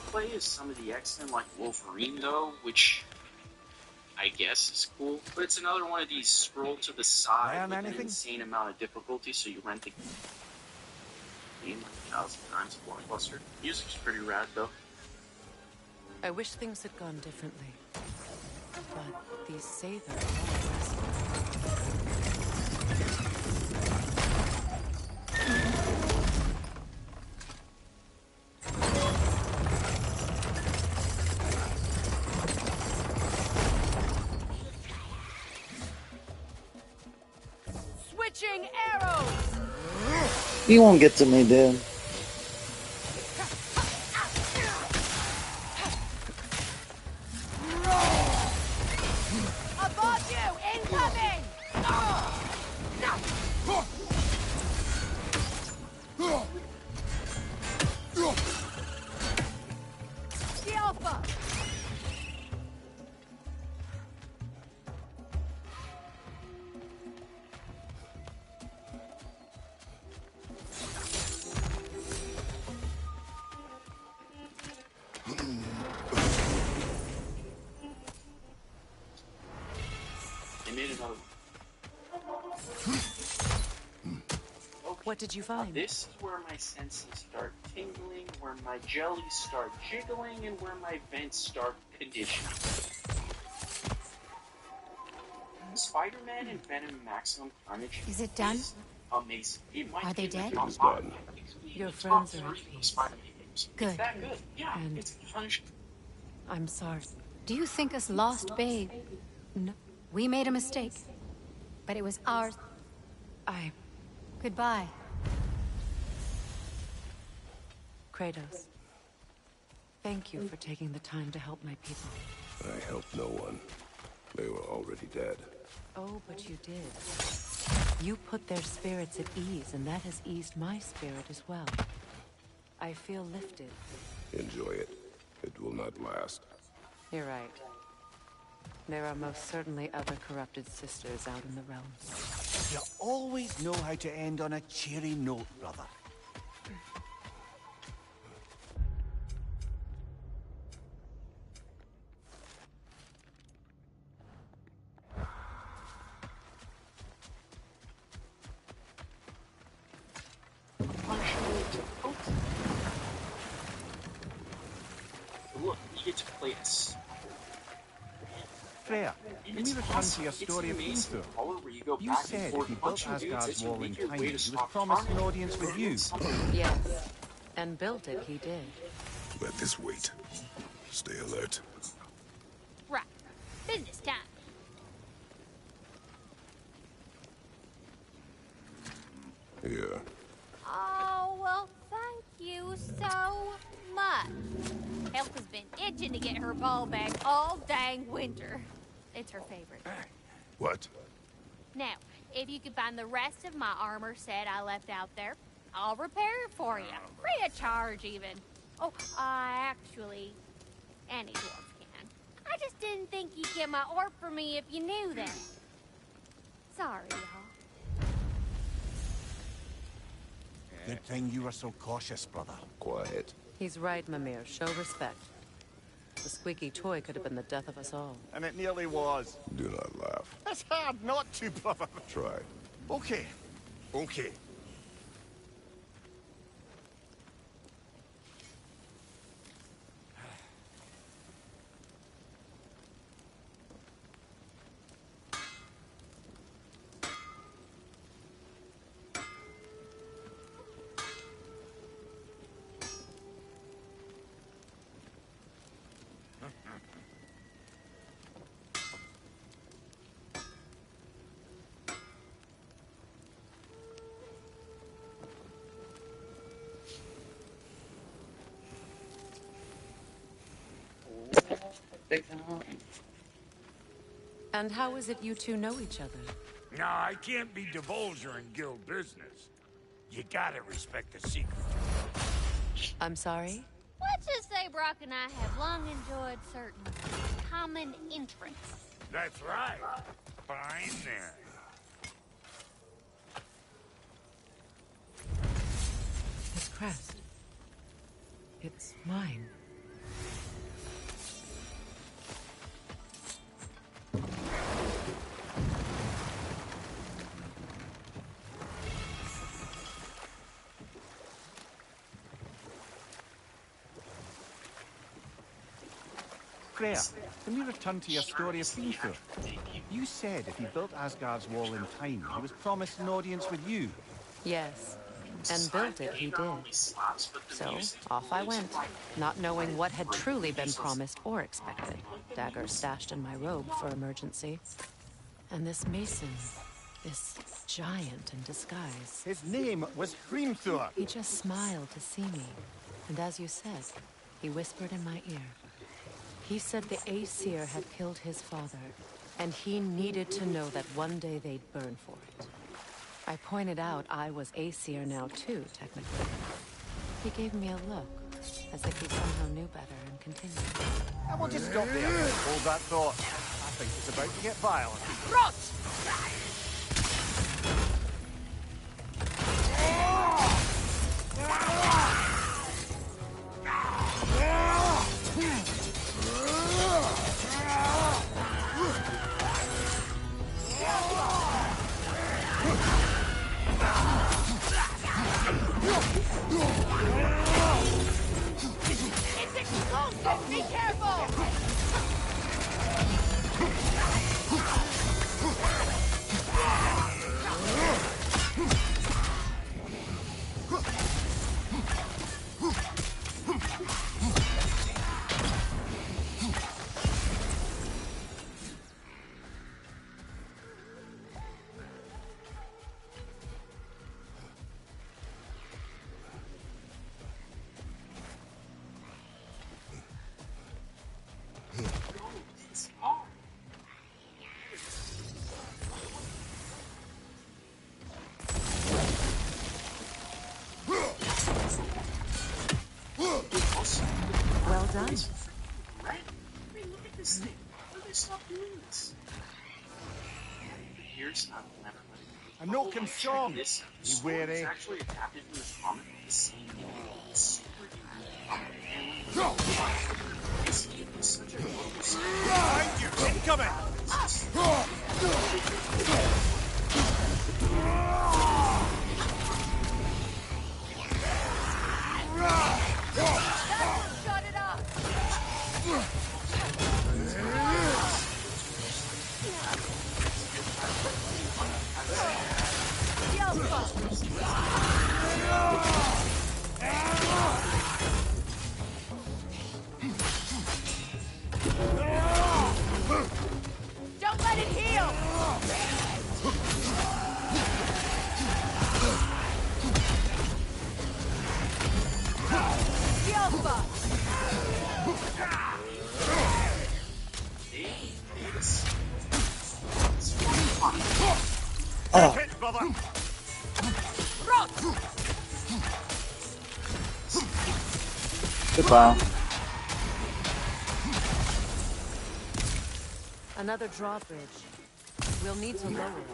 Play as some of the X-Men like Wolverine, though, which I guess is cool. But it's another one of these scroll to the side Learn with an anything? insane amount of difficulty, so you rent the game like 1,000 times a blockbuster. Music's pretty rad, though. I wish things had gone differently. But these Savers are impressive. Switching arrows! He won't get to me, dude. Above you! Incoming! The Alpha! They made another one. What did you find? This is where my senses start tingling, where my jellies start jiggling, and where my vents start conditioning. Spider-Man and Venom Maximum Carnage Is it done? amazing. It might Are they be in the dead? top It's five. done. Your It's friends top are at 3 peace. Spider-Man games. Good. It's that good. Yeah, And- it's punished. I'm sorry. Do you think us lost, babe? No, We made a mistake. But it was ours. Goodbye. Kratos. Thank you for taking the time to help my people. I helped no one. They were already dead. Oh, but you did. You put their spirits at ease, and that has eased my spirit as well. I feel lifted. Enjoy it. It will not last. You're right. There are most certainly other corrupted sisters out in the realms. You always know how to end on a cheery note, brother. Look, you get to play as Freya, let me return to your story of Gunther. You said if he built Asgard's wall in time, he was promised an audience with you. Yes, and built it he did. Let this wait. Stay alert. Right. Business time. Here. Oh, well, thank you so much. Elf has been itching to get her ball back all dang winter. It's her favorite. What? Now, if you could find the rest of my armor set I left out there, I'll repair it for you. Free of charge, even. Oh, actually, any dwarf can. I just didn't think you'd get my orb for me if you knew that. Sorry, y'all. Good thing you were so cautious, brother. Quiet. He's right, Mimir. Show respect. The squeaky toy could have been the death of us all. And it nearly was. Do not laugh. It's hard not to, brother. Try. Okay. Okay. And how is it you two know each other? No, I can't be divulger in guild business. You gotta respect the secret. I'm sorry? Let's just say Brock and I have long enjoyed certain common interests. That's right. Fine then. This crest. It's mine. Freya, can we return to your story of Gunther? You said if he built Asgard's wall in time, he was promised an audience with you. Yes, and built it he did. So, off I went, not knowing what had truly been promised or expected. Dagger stashed in my robe for emergency. And this mason, this giant in disguise. His name was Hrimthur. He just smiled to see me. And as you said, he whispered in my ear. He said the Aesir had killed his father, and he needed to know that one day they'd burn for it. I pointed out I was Aesir now too, technically. He gave me a look, as if he somehow knew better, and continued. I will just stop there. Hold that thought. I think it's about to get violent. Rot! It's explosive! Be careful! Well done. Right? I mean, look at this thing. Why do they stop doing this? For years, I've never let it A knocking song. This You story is weary? actually adapted from the comic with the same name. It's super unique comic. And this game is such a focus. Behind you! Incoming! Shut it up! Don't let it heal! Take it, brother! Goodbye. Another drawbridge. We'll need to lower it.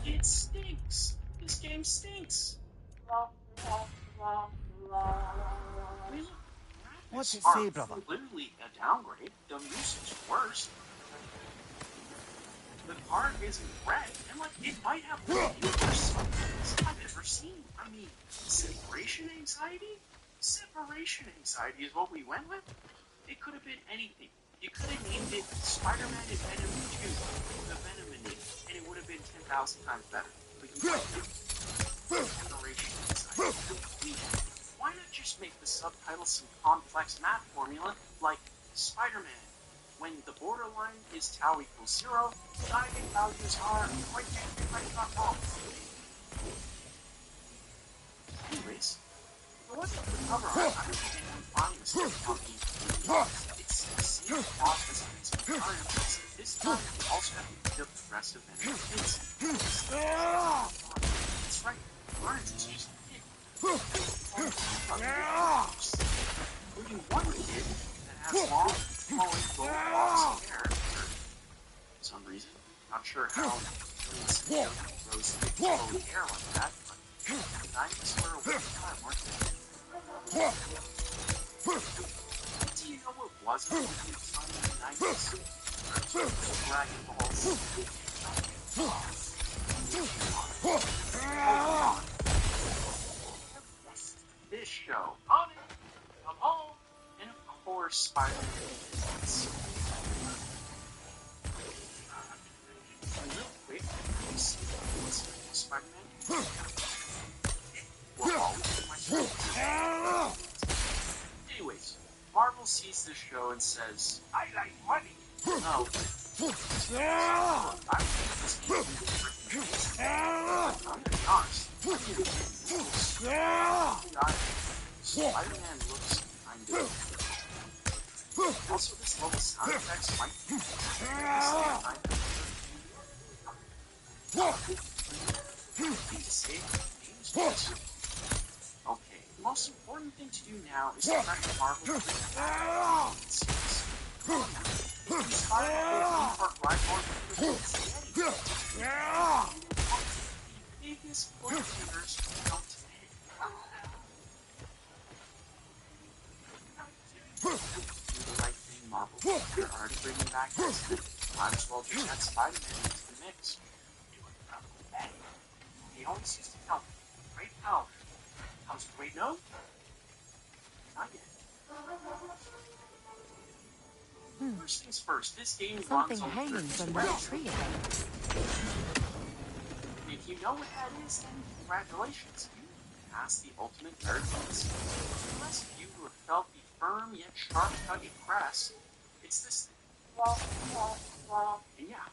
It stinks. This game stinks. Really? What's it Are say, brother? Literally a downgrade. The music's worse. The card isn't red, and like it might have one of the worst songs I've ever seen. I mean, separation anxiety? Separation anxiety is what we went with? It could have been anything. You could have named it Spider-Man and Venom 2, the Venom in it, and it would have been 10,000 times better. But you went with separation anxiety. Why not just make the subtitle some complex math formula like Spider-Man? When the borderline is tau equals 0, the eigenvalues are right. Anyways, there wasn't the cover art. I didn't find this copy. It's the same plot as the cards. This time, you also have to pick up the rest of them. That's right. Cards is just it. Including one kid that has long, flowing, gold locks of hair. For some reason, not sure how those thick flowing hair like that, but dinosaurs are a weird time, weren't they? Do you know what was a weird time in the 90s? Dragon Ball. This show. On it. Come home. And of course, Spider-Man. Real quick, you see what's Spider-Man? We're always myself. Anyways, Marvel sees this show and says, I like money. No. I think this game is I'm gonna be honest. Spider-Man looks kind of... Also, this level sound effects might be okay, the most important thing to do now is to track the Marvel to biggest point fingers come to me. Do the right thing, Marvel. You're already bringing back this. Might as well just add Spider-Man into the mix. He always used to tell me, great power. How's a great no? Not yet. First things first, this game Something runs on hanging 32 from that tree. If you know what that is, then congratulations. You passed the ultimate nerd test. For the rest of you who have felt the firm yet sharp-touched press, it's this thing. And yeah,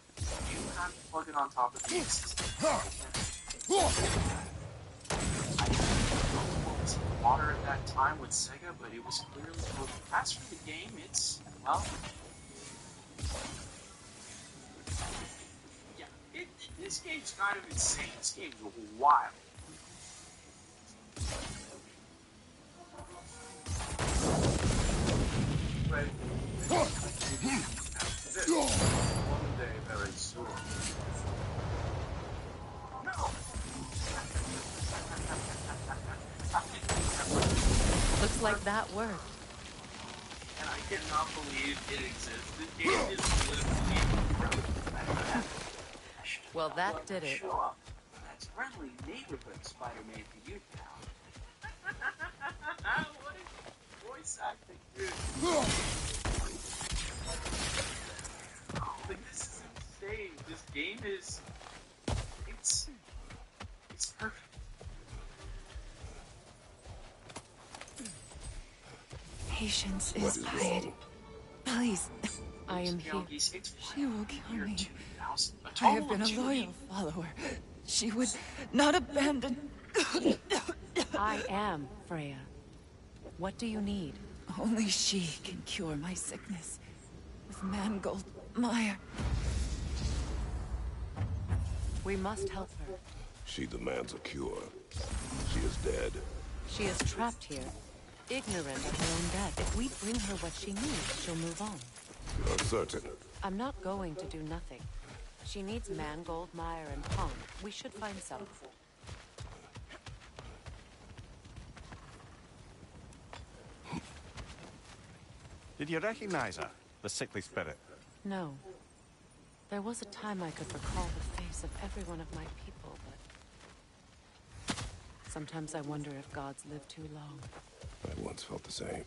you have to plug it on top of the system. I didn't know what was in the water at that time with Sega, but it was clearly good. As for the game, it's, well... yeah, this game's kind of insane. This game's wild. This one day very soon. No! Looks like that worked. And I cannot believe it exists. This game is literally... Well, that did it. Show up. That's friendly neighborhood Spider-Man for you, pal. What is voice acting, dude? Like, this is insane. This game is... It's perfect. Patience is piety. Please. I am here. She will kill me. I have been a loyal follower. She would not abandon... I am Freya. What do you need? Only she can cure my sickness. With Mangold, Meyer. We must help her. She demands a cure. She is dead. She is trapped here, ignorant of her own death. If we bring her what she needs, she'll move on. You're certain? I'm not going to do nothing. She needs Mangold, Meyer, and Pong. We should find some. Did you recognize her? The sickly spirit? No. There was a time I could recall the face of every one of my people, but... Sometimes I wonder if gods live too long. I once felt the same.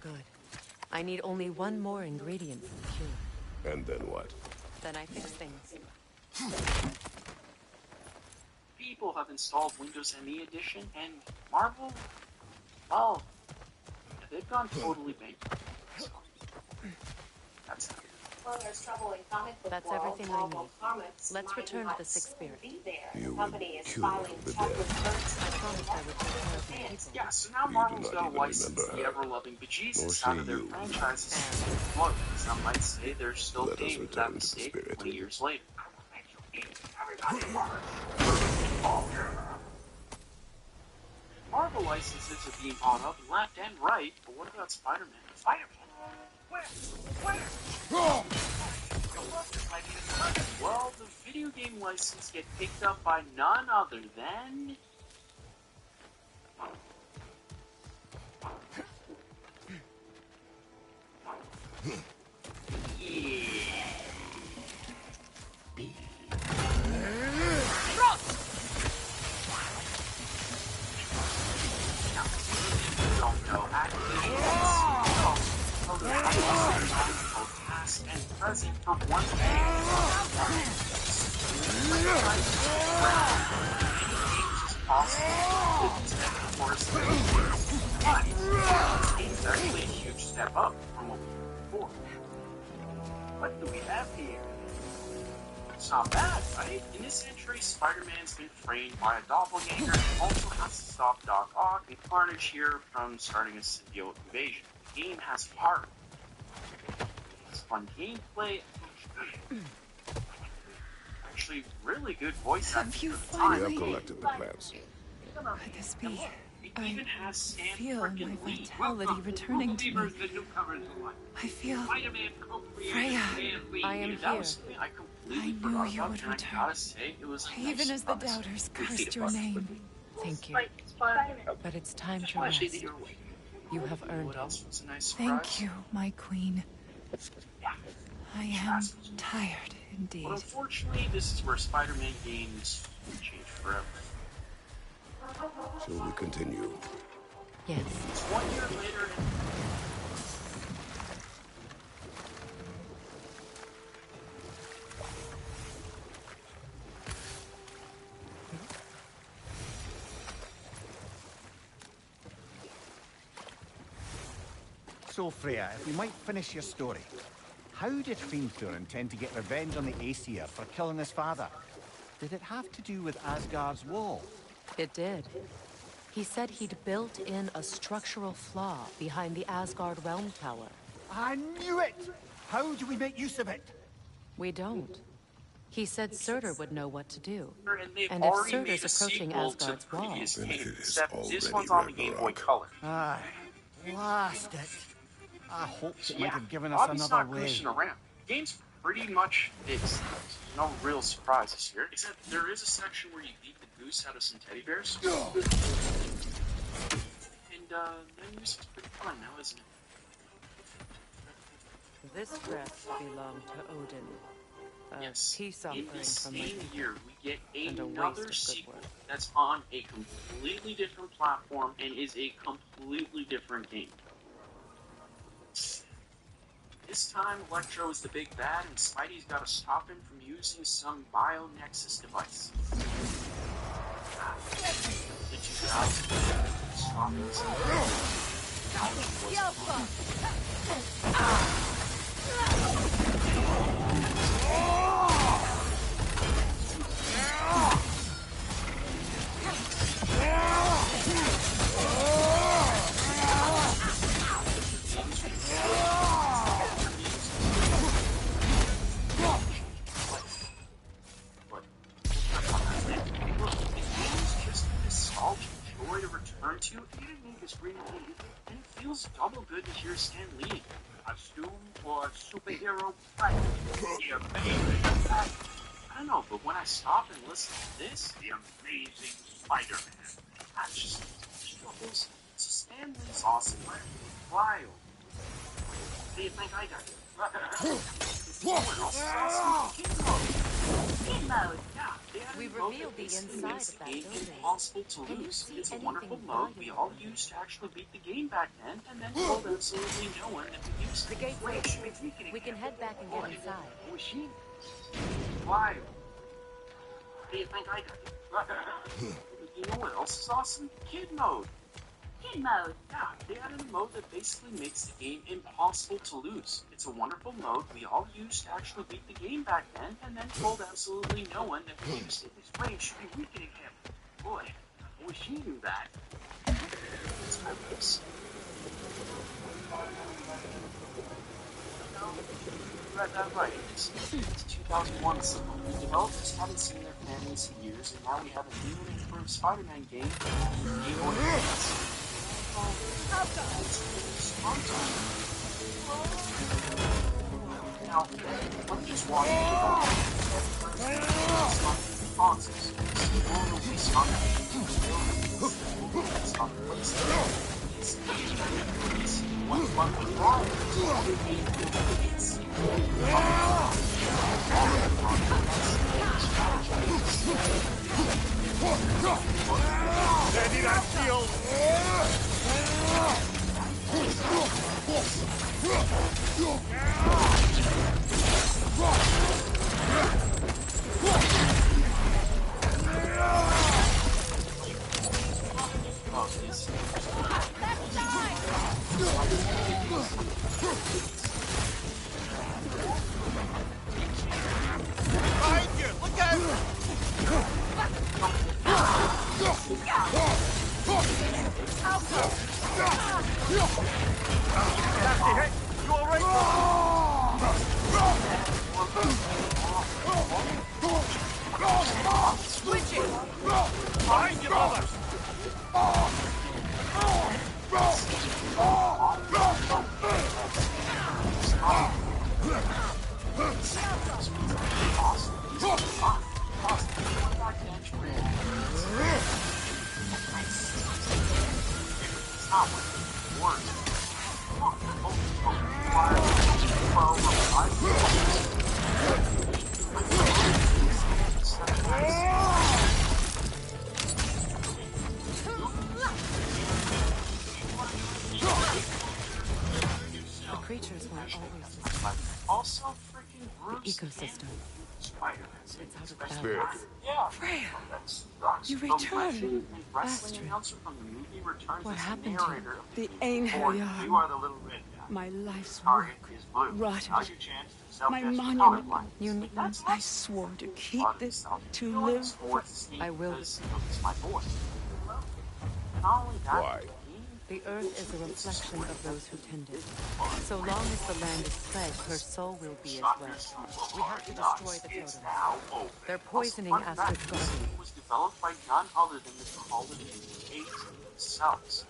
Good. I need only one more ingredient for the cure. And then what? Then I fix things. People have installed Windows ME Edition, and Marvel, well, they've gone totally bankrupt. So, that's it. Well, there's trouble in comic book That's world. everything I Marvel need. Comics Let's might return to not the Sixth Spirit. be there. You The company would is cure filing the chapter dead. 13. I promised I would take care of the people. Yeah, so now You Marvel's do got not to even license remember the her. ever-loving bejesus Nor out of she their you. franchises. Look, some might say they're still Let us paying for return that to the mistake Spirit. 20 years later. Marvel licenses are being bought up left and right, but what about Spider-Man? Spider-Man? Where? Well, the video game license get picked up by none other than... Past and present for one it's actually a huge step up from what we did before. What do we have here? It's not bad, right? In this century, Spider-Man's been framed by a doppelganger and also has to stop Doc Ock and Carnage here from starting a symbiote invasion. The game has heart. It's fun gameplay. Actually, really good voice acting for the time. We have collected the plans. Could this be? It even has Sam feel my frickin' Lee. vitality returning to me. I feel... Freya, I am here. I I knew you would return. Even as the doubters cursed your name. Thank you. But it's time to rest. You have earned it. Thank you, my queen. I am tired indeed. But unfortunately, this is where Spider-Man games change forever. Shall we continue? Yes. It's 1 year later. So, Freya, if we might finish your story. How did Hrimthur intend to get revenge on the Aesir for killing his father? Did it have to do with Asgard's wall? It did. He said he'd built in a structural flaw behind the Asgard Realm Tower. I knew it! How do we make use of it? We don't. He said Surtur would know what to do. And they've And if already made Surtur's a approaching sequel to the Asgard's wall, previous Then game, it is except this already one's on the Game Boy Ragnarok. Color. Ah, blast it. I hoped So it might yeah, have given us Bobby's another not way. glitching around. The game's pretty much fixed. No real surprises here, except there is a section where you beat the goose out of some teddy bears. And that music's pretty fun now, isn't it? this crest belonged to Odin. A Yes. peace In offering the from same Odin. year, we get And a waste another of good sequel work. that's on a completely different platform and is a completely different game. This time, Electro is the big bad, and Spidey's got to stop him from using some bio-nexus device. The 2000 stop joy to return to, even make this really good, and it feels double good to hear Stan Lee. Costume or superhero practice? The amazing. I don't know, but when I stop and listen to this, the amazing Spider-Man, I just feels so Stan Lee's awesome. Wild. What do you think I got? Game mode. Yeah, We revealed the inside of that building. Impossible to lose. It's a wonderful mode we all used to actually beat the game back then, and then told absolutely no one that we used The it. gate's open. We can head back and get inside. Machine. Why? What do you think I got? You know what else is awesome? Kid mode. Kid mode. Yeah, they added a mode that basically makes the game impossible to lose. It's a wonderful mode we all used to actually beat the game back then, and then told absolutely no one that we used it. This rage should be weakening him. Boy, I wish he knew that. That's my lips. You read that right. It's 2001 sequel. The developers haven't seen their families in years, and now we have a new and improved Spider-Man game. Game Boy Advance. Now, let me just walk Ready that shield! Behind you! Look out! Hey, you all right? Switching! Behind you, brother! The creatures weren't always this Also, freaking Bruce ecosystem. Spider-Man. It's out of Spirit. balance. Yeah. Freya, That's you the returned. legend and wrestling Astrid. announcer from the movie returns What as the happened to you? narrator of The game. Ainher You Yarn. are the little red guy. My life's Target work is blue. rotted. Now's your chance to sell My just monument. colorblind. That's I swore to keep this, to live for... I will. Because it's my voice. Not only that, Why? the game The earth is a reflection of those who tend it. So long as the land is pledged, her soul will be as well. We have to destroy the totems. They're poisoning Astrid's garden. It was developed by none other than the colonizing agents themselves.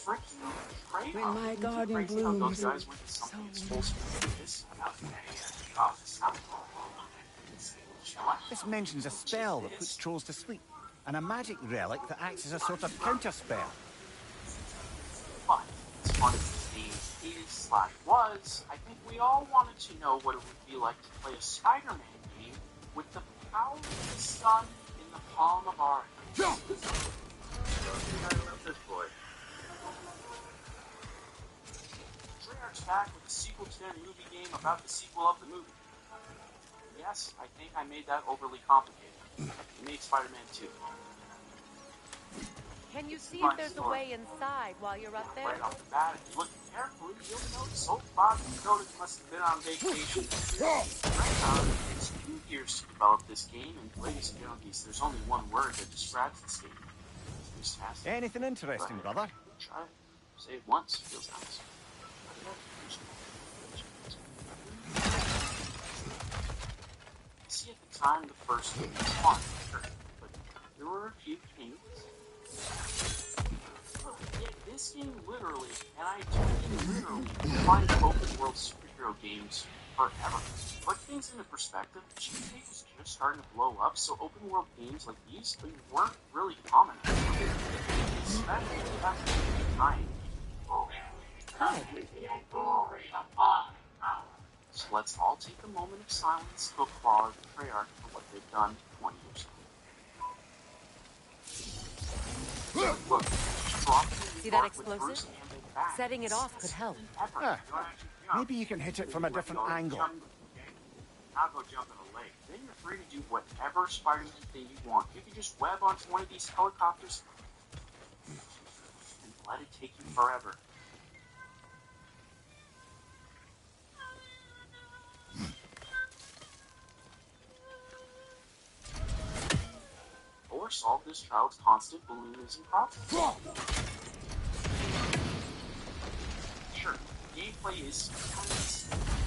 Freaking Trey. When my garden blooms, those guys went to something as full this. This mentions a spell that puts trolls to sleep, and a magic relic that acts as a sort of counter-spell. But as fun as this game is/was, I think we all wanted to know what it would be like to play a Spider-Man game with the power of the sun in the palm of our hand. I love this boy. Treyarch's back with a sequel to their movie game about the sequel of the movie. Yes, I think I made that overly complicated. They made Spider-Man 2. Can you see if there's a way inside while you're up there? Right off the bat, if you look carefully, you'll notice old Bob Dakota must have been on vacation. It's 2 years to develop this game, and ladies and gentlemen, there's only one word that describes this game. It's fantastic. Anything interesting, brother? Try it. Say it once. Feels nice. See, at the time, the first game was fun, sure, but there were a few kinks. This game literally, and I do mean literally, defined open world superhero games forever. Put things into perspective, GTA was just starting to blow up, so open world games like these weren't really common. Especially after the time. So let's all take a moment of silence to applaud Treyarch for what they've done 20 years ago. Look, see that explosive? Setting it off could help. Maybe you can hit it from a different angle. I'll go jump in a lake. Then you're free to do whatever Spider-Man thing you want. You can just web onto one of these helicopters and let it take you forever. Or solve this child's constant balloon-losing problem. Sure, gameplay is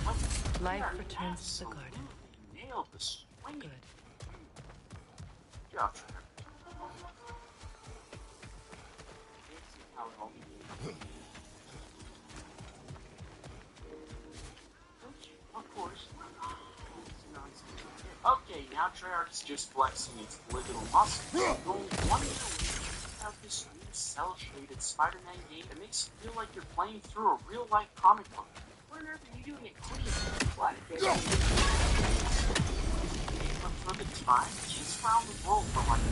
kind of life returns to the garden. Nailed the swing. Good. Good job, Trevor. Of course. Okay, now Treyarch is just flexing its polygonal muscles. Only 1 year later, have this new cel-shaded Spider-Man game that makes you feel like you're playing through a real-life comic book. Where on earth are you doing it clean? What? But for the time, just found the world for like...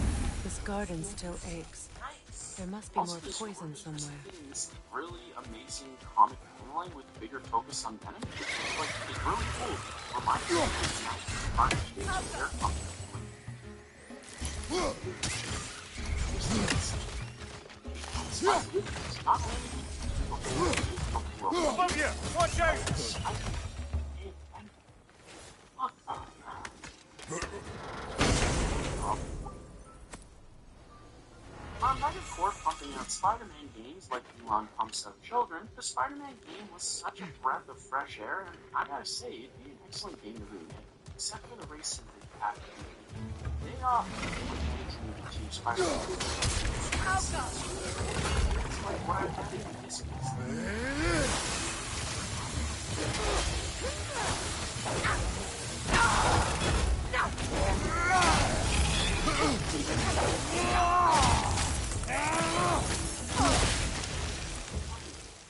This garden still aches. There must be more poison somewhere. This really amazing comic handling with bigger focus on Venom. Like, it's really cool. Reminds me of their comic. Above you! Watch out! Unlike of course pumping out Spider-Man games like Elon pumps out children, the Spider-Man game was such a breath of fresh air, and I gotta say, it'd be an excellent game to remake, except for the races they packed in. They are to Spider-Man. It's like what I did in this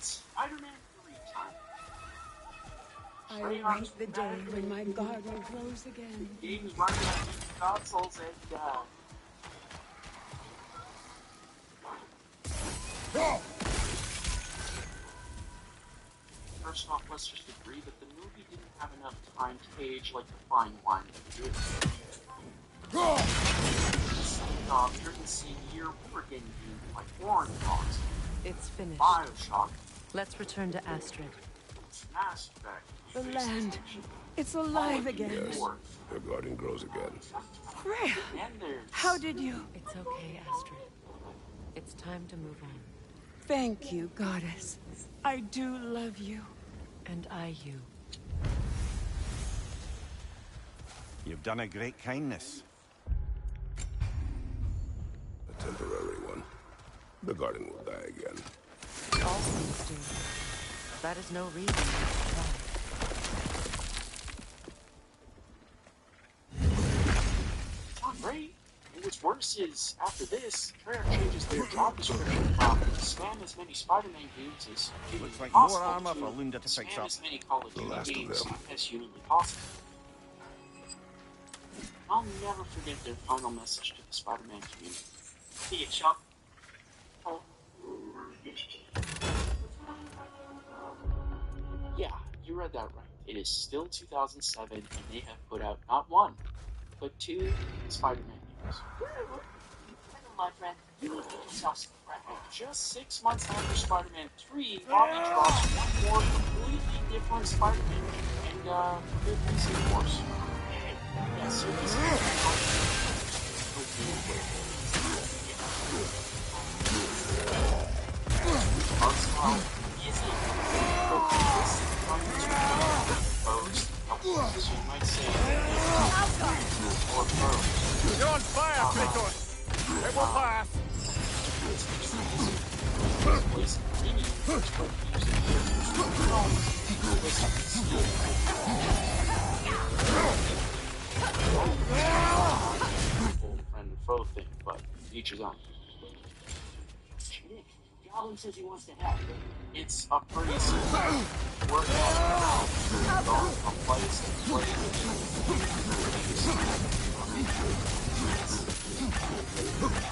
Spider-Man 3 time. I await the day when my garden grows again. Games running on consoles and First off, let's just agree that the movie didn't have enough time to age like the fine wine that it did. Second off, during the same year, we were getting beaten like Warren Dogs. It's finished. Bioshock. Let's return to Astrid. Mass Effect. The land. It's alive again. Yes, your garden grows again. Freya, how did you? It's okay, Astrid. It's time to move on. Thank you, Goddess. I do love you. And I you. You've done a great kindness. A temporary one. The garden will die again. All things do. That is no reason not to try. It's not great. And what's worse is, after this, Treyarch changes their job description from spam as many Spider-Man games as humanly Looks like possible more armor to for Lunda to fix spam up. as many Call of The Duty last of games them. as humanly possible. I'll never forget their final message to the Spider-Man community. See you, Chuck. Oh. Yeah, you read that right. It is still 2007, and they have put out not one, but 2 Spider-Man games. Never mind, friend. You need to get yourself some credit. Just 6 months after Spider-Man 3, Bobby drops one more completely different Spider-Man game, and good piece of course. Yeah, so this is you might say, or pros. You're on fire, Kratos! It will pass! Friend and foe thing, but each his own. Goblin says he wants to help. It's a pretty simple workout. Going from place to place.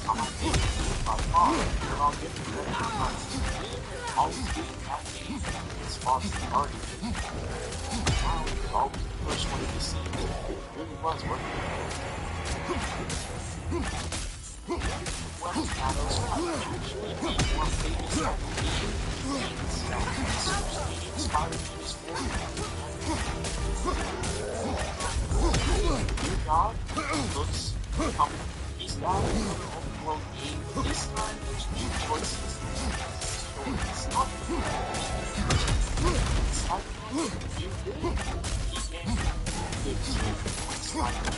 I'm a kid by far. You're all getting ready for months. Always being that game in spots that already did. Now it's always the first one to see. It really was working. Well, shadows actually be more famous than the Spider-Man is New God looks he's got another open world game. This time there's new choices. It's not Spider-Man you good. He can't good team. Spider-Man.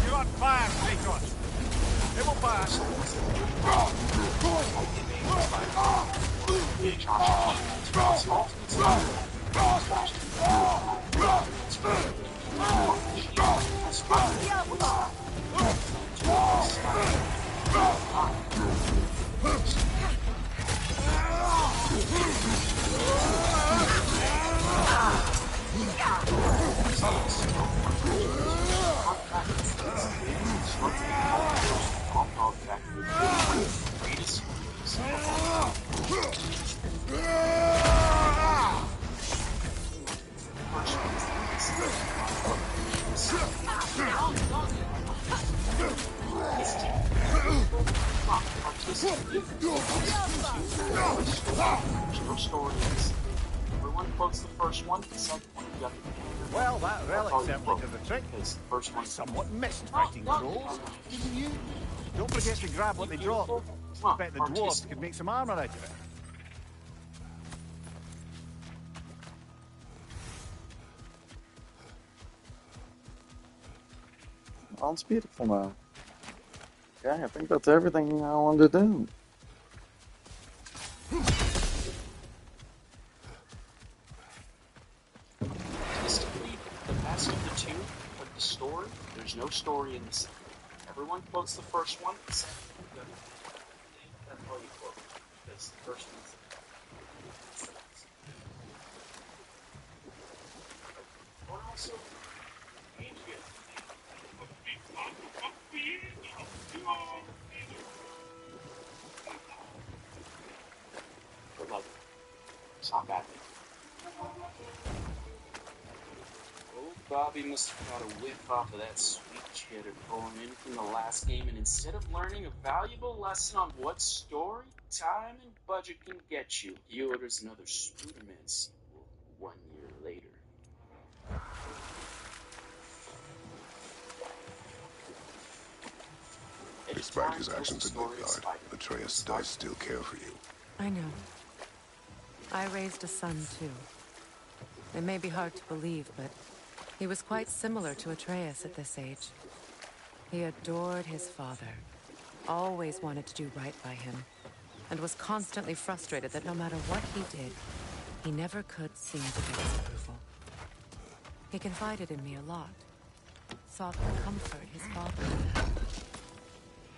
You're on fire, Kratos! It will pass! people, participate. There's no story in this. Everyone quotes the first one, the second one, you got the Well, that relic certainly did the trick. Because the first one Somewhat missed fighting trolls, didn't you? Don't forget to grab what they drop. I bet the dwarves could make some armor out of it. Oh, it's beautiful now. Okay, I think that's everything I wanted to do. Statistically, the best of the two, but the story, there's no story in the second. Everyone quotes the first one, the second one, you got the that's all you quote. Because the first one's also like, it's not bad. Oh, Bobby must have got a whiff off of that sweet cheddar going in from the last game, and instead of learning a valuable lesson on what story, time, and budget can get you, he orders another Spooderman sequel 1 year later. Despite his actions in Midgard, Atreus does still care for you. I know. I raised a son, too. It may be hard to believe, but he was quite similar to Atreus at this age. He adored his father, always wanted to do right by him, and was constantly frustrated that no matter what he did, he never could seem to get his approval. He confided in me a lot, sought to comfort his father.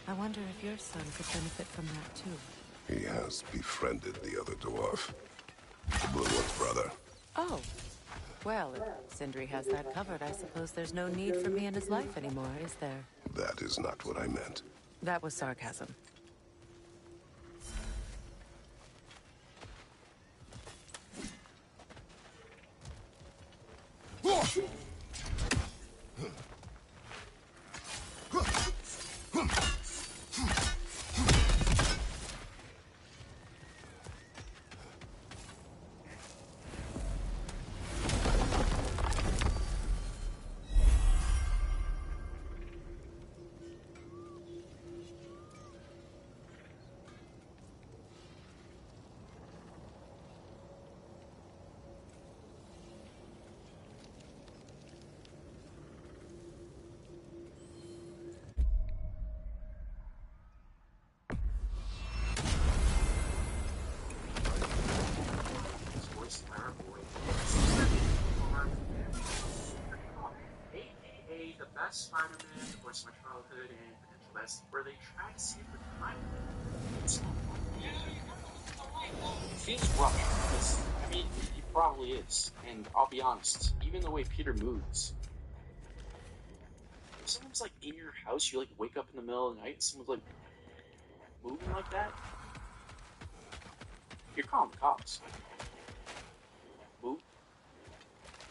I wonder if your son could benefit from that, too. He has befriended the other dwarf. The Blue One's brother. Oh. Well, if Sindri has that covered, I suppose there's no need for me in his life anymore, is there? That is not what I meant. That was sarcasm. Spider-Man, The Voice of My Childhood, and Potential Best, where they try to save the time. It feels rough, because, I mean, it probably is, and I'll be honest, even the way Peter moves. If someone's, like, in your house, you, like, wake up in the middle of the night, and someone's, like, moving like that, you're calling the cops. Move.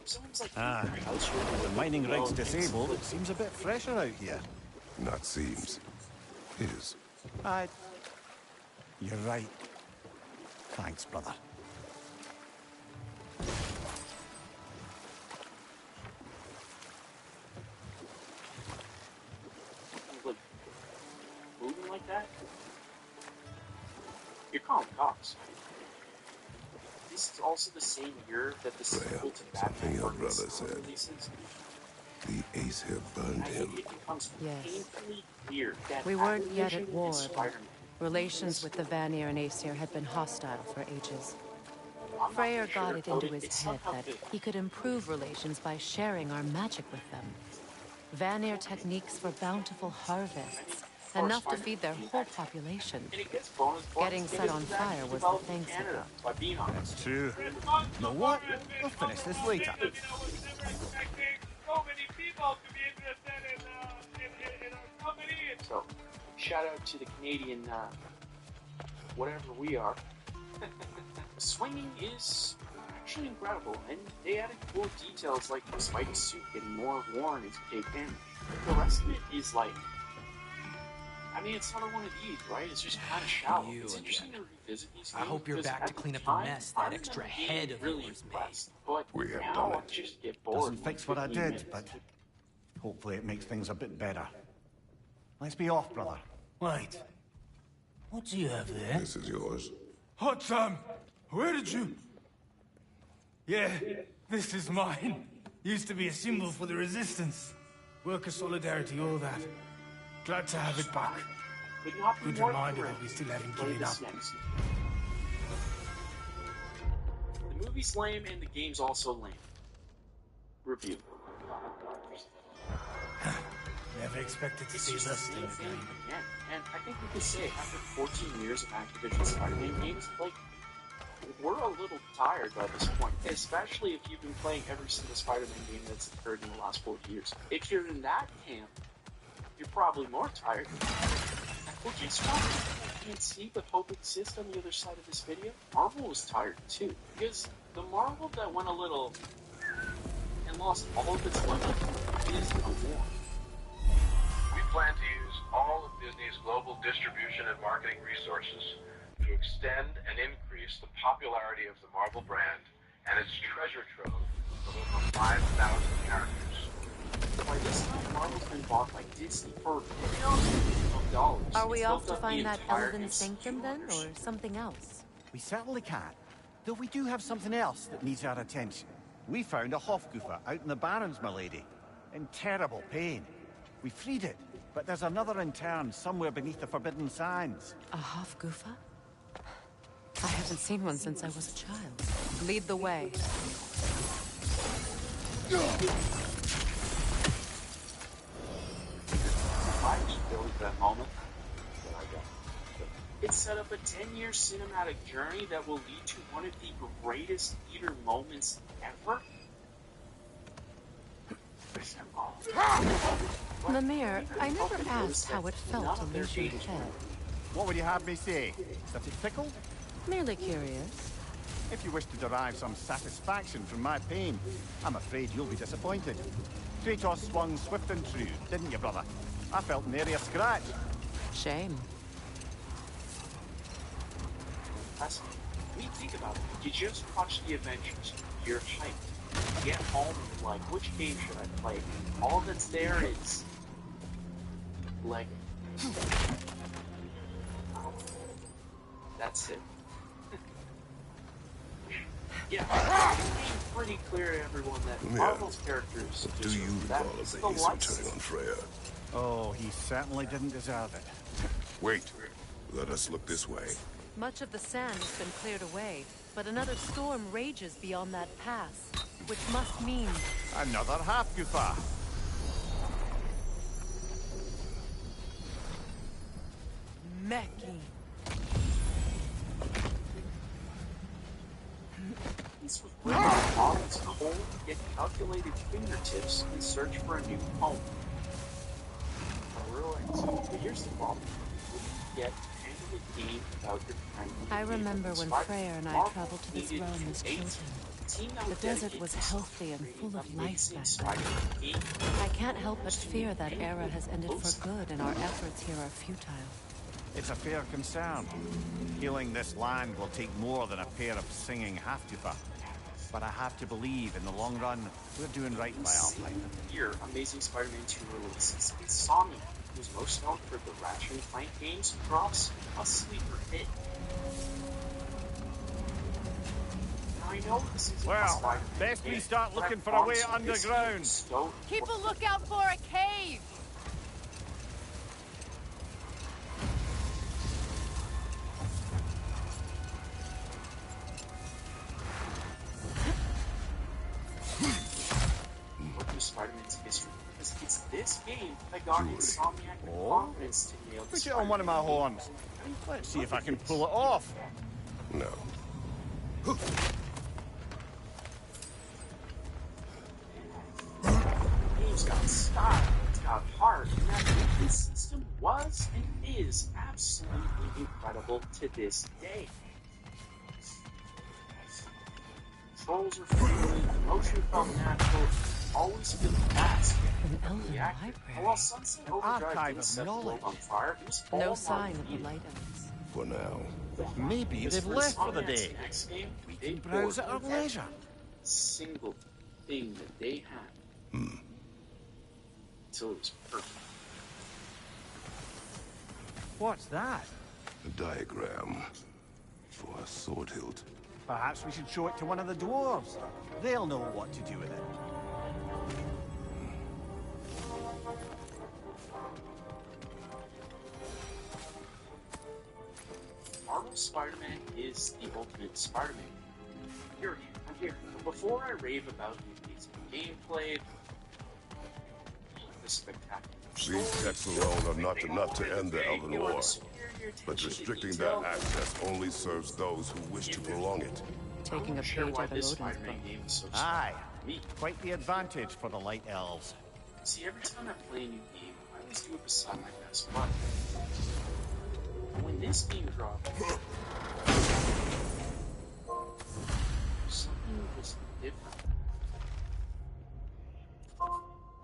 Someone's like, the mining rig's disabled. It seems a bit fresher out here. Not seems. Is. You're right. Thanks, brother. Like, moving like that? You're calling the cops. This is also the same year that the sequel to Batman your brother said. releases. The Aesir burned him. It becomes Yes. painfully clear that We weren't yet at Activision war, is but Spider-Man. relations with the Vanir and Aesir had been hostile for ages. Freyr got it into his head that he could improve relations by sharing our magic with them. Vanir techniques for bountiful harvests, enough to feed their whole population. Getting set on fire was the thanks it got. That's true. You know what? We'll finish this later. So many people to be interested in our company. So, shout out to the Canadian, whatever we are. Swinging is actually incredible, and they added cool details like the Spidey suit getting more worn as you take damage. The rest of it is like I mean, it's another one of these, right? It's just kind of shallow. It's interesting to revisit these games. I hope you're back to clean up the mess that extra head of yours made. But We have now done I it. just get bored. Doesn't fix what I did, but hopefully it makes things a bit better. Let's be off, brother. Wait. What do you have there? This is yours. Hot Sam, where did you... Yeah, this is mine. Used to be a symbol for the resistance. Worker solidarity, all that. Glad to have it back. Good reminder that we still haven't given up. The movie's lame and the game's also lame. Review. Never expected to see this thing again. And I think we can say, after 14 years of Activision Spider-Man games, like, we're a little tired by this point, especially if you've been playing every single Spider-Man game that's occurred in the last 4 years. If you're in that camp, you're probably more tired. Well, guess what? I can't see but hope exists on the other side of this video. Marvel was tired too, because the Marvel that went a little and lost all of its life is no more. We plan to use all of Disney's global distribution and marketing resources to extend and increase the popularity of the Marvel brand and its treasure trove of over 5,000 characters. By this time, Marvel's been bought by Disney for billions of dollars. Are we off to find that Elven Sanctum then, or something else? We certainly can. Though we do have something else that needs our attention. We found a Hofgufer out in the Barrens, my lady. In terrible pain. We freed it, but there's another intern somewhere beneath the Forbidden Sands. A Hofgufer? I haven't seen one since I was a child. Lead the way. I just built that moment. It set up a 10-year cinematic journey that will lead to one of the greatest theater moments ever. Mimir, I never asked how it felt to lose your head. What would you have me say? That it tickled? Merely curious. If you wish to derive some satisfaction from my pain, I'm afraid you'll be disappointed. Kratos swung swift and true, didn't you, brother? I felt nary a scratch. Shame. I mean, think about it. You just watched the Avengers. You're hyped. You get home and like, which game should I play? All that's there is Lego. That's it. Yeah, it's pretty clear to everyone that Marvel's characters What do you call a base returning on Freya? Oh, he certainly didn't deserve it. Wait. Let us look this way. Much of the sand has been cleared away, but another storm rages beyond that pass, which must mean... Another Hofgufer. Meki. This was written on its cold yet calculated fingertips in search for a new home. But here's the problem. You get handle a game without your friend. I remember when Freya and I traveled to this realm as children. The desert was healthy and full of life back then. I can't help but fear that era has ended for good and our efforts here are futile. It's a fair concern. Healing this land will take more than a pair of singing Hofgufer. But I have to believe, in the long run, we're doing right by Alpine. Here, Amazing Spider-Man 2 releases. Insomnia, who's most known for the Ratchet & Clank games, drops a sleeper hit. Now, I know this is well, best we start looking for a way underground. Keep a lookout for a cave! Spider-Man's history, because it's this game that got Insomniac the confidence to nail the Put it on one of my horns. Let's see if I can pull it off. No. The game's got style, it's got heart, and that this system was and is absolutely incredible to this day. Controls are fluid, the motion felt natural, always feel fast. An elven reacted. library. While Sunset Overdrive didn't set the world on fire, it was all No sign of the Marvel light elves. For now. Maybe Because they've for left for the Insomniac's day. next game, We they can browse at our poured leisure. every single thing that they had until it was perfect. What's that? A diagram for a sword hilt. Perhaps we should show it to one of the dwarves. They'll know what to do with it. Marvel's Spider-Man is the ultimate Spider-Man. I'm here. But before I rave about the amazing gameplay, the spectacular These texts alone are not enough to end the Elven War. But restricting their access only serves those who wish to prolong it. Taking a page out of Odin's book. Aye, quite the advantage for the Light Elves. See, every time I play a new game, I always do it beside my best buddy. When this game dropped, something was different.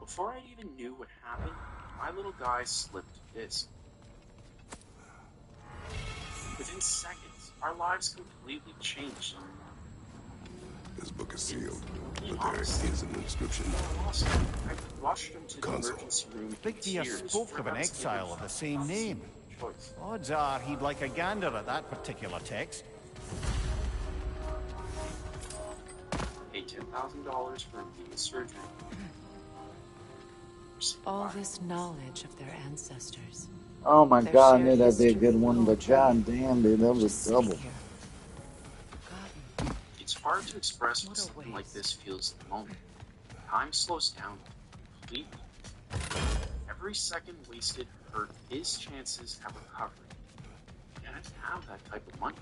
Before I even knew what happened, my little guy slipped a disc. Within seconds, our lives completely changed. This book is sealed, but there is an inscription. I rushed him to the emergency room. Big Deer spoke of an exile of the same name. Odds are he'd like a gander at that particular text. Paid $10,000 for immediate surgery. All this knowledge of their ancestors. Oh my god, I knew that'd be a good one, but god damn, dude, that was double. It's hard to express what something like this feels at the moment. Time slows down completely. Every second wasted hurt his chances at recovery. And I didn't have that type of money.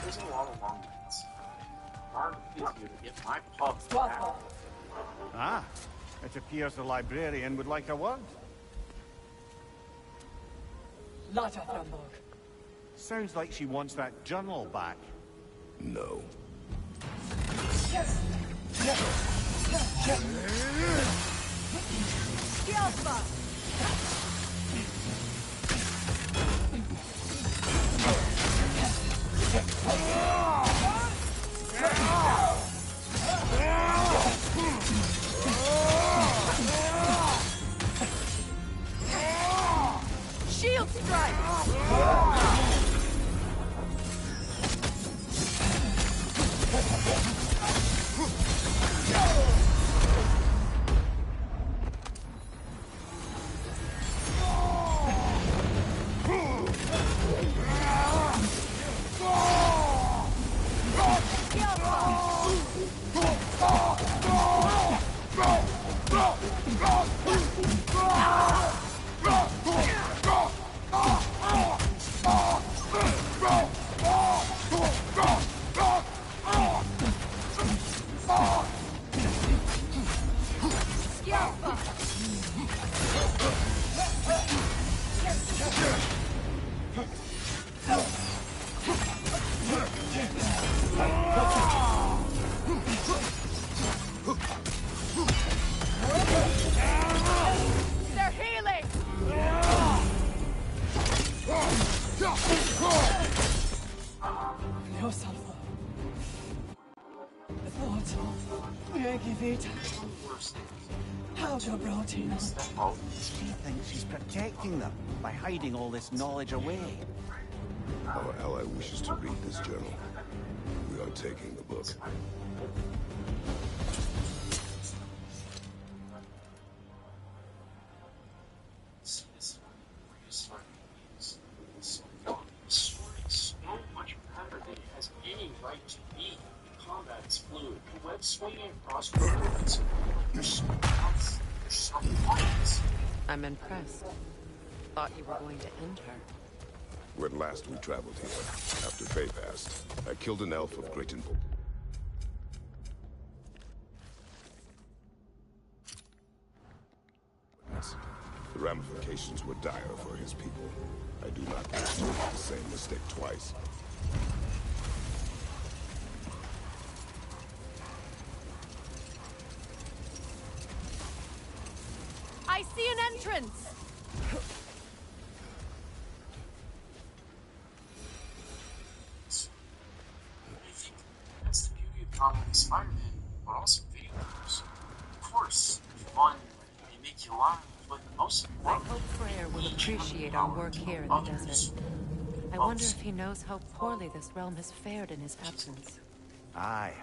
There's a lot of long nights. Hard with you to get my pub back. Ah, it appears the librarian would like a word. Lotta Framborg. Sounds like she wants that journal back. No. Shield strike! They're healing! No sulfur. Thought. Vita. How to protein. She thinks she's protecting them by hiding all this knowledge away. Our ally wishes to read this journal. We are taking the book. So much better than it has any right to be. The combat is fluid. The web swinging across the worlds. There's something else. There's something else. I'm impressed. Thought you were going to end her. When last we traveled here, after Faye passed, I killed an elf of great importance. The ramifications were dire for his people. I do not wish to make the same mistake twice. I see an entrance! I think that's the beauty of comic Spider-Man, but also video games. Of course, fun, they make you laugh, but most I hope Freyr will appreciate our work here in the desert. I wonder if he knows how poorly this realm has fared in his absence. Aye.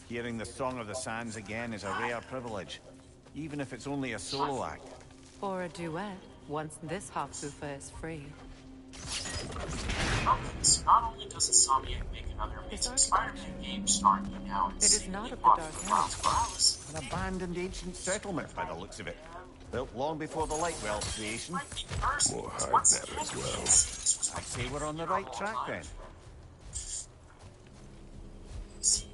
Hearing the Song of the Sands again is a rare privilege, even if it's only a solo act. Or a duet, once this Hofgufa is free. Not only does Insomniac make another amazing Spider-Man game starring you now in It is not of the Dark Age. An abandoned ancient settlement by the looks of it. Built long before the Lightwell's creation. More hard matter as well. I'd say we're on the right track then. See,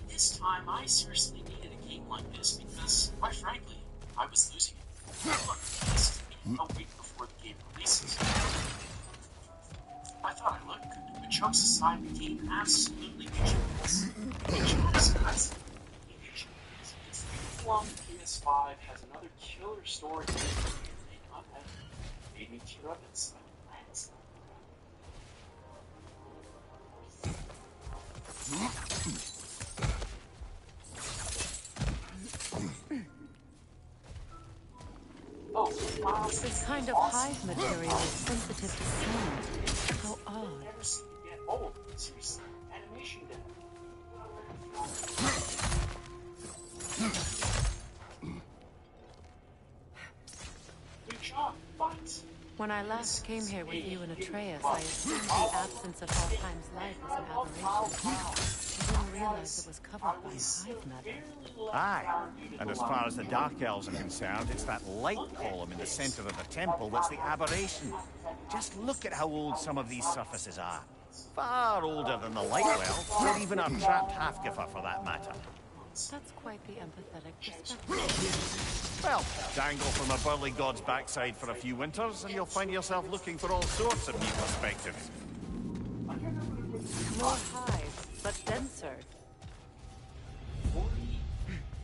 this time I seriously needed a game like this because, quite frankly, I was losing it. Look, this is a week before the game releases. I thought I looked good, but jokes aside, the game absolutely picturesque. Picturesque. It's the long PS5 has another killer story that made me tear up inside. This kind of hive material is sensitive to sound. How odd. Never seen it get old. Seriously, animation did. Good job, but When I last came here with you and Atreus, I assumed the absence of Alfheim's life was an aberration. I didn't realize it was covered by hive matter. Aye. And as far as the Dark Elves are concerned, it's that light column in the center of the temple that's the aberration. Just look at how old some of these surfaces are. Far older than the Lightwell, or even our trapped Hafgifa for that matter. That's quite the empathetic perspective. Well, dangle from a burly god's backside for a few winters, and you'll find yourself looking for all sorts of new perspectives. More hive, but denser. 40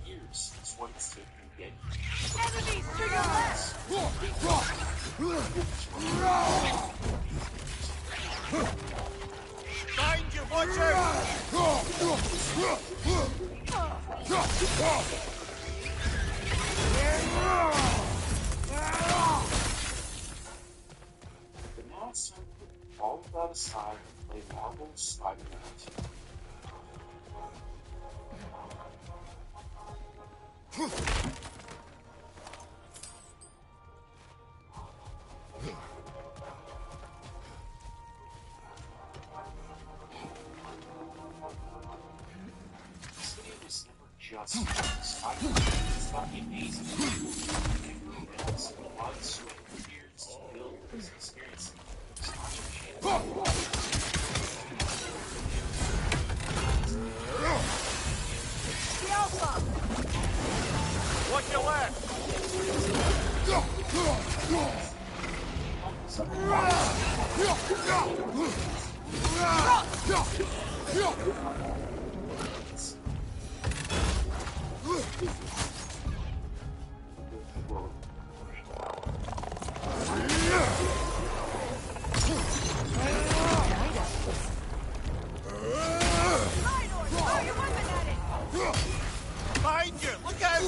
years is what it's taken to get. Enemies to your left! Find you, watcher! But now it's time to put all of that aside and play Marvel Spider-Man 2. This video was never just Spider-Man. It's about the amazing it's blood, sweat, and tears to build this experience. It's not your Watch your left! Behind you! Look out!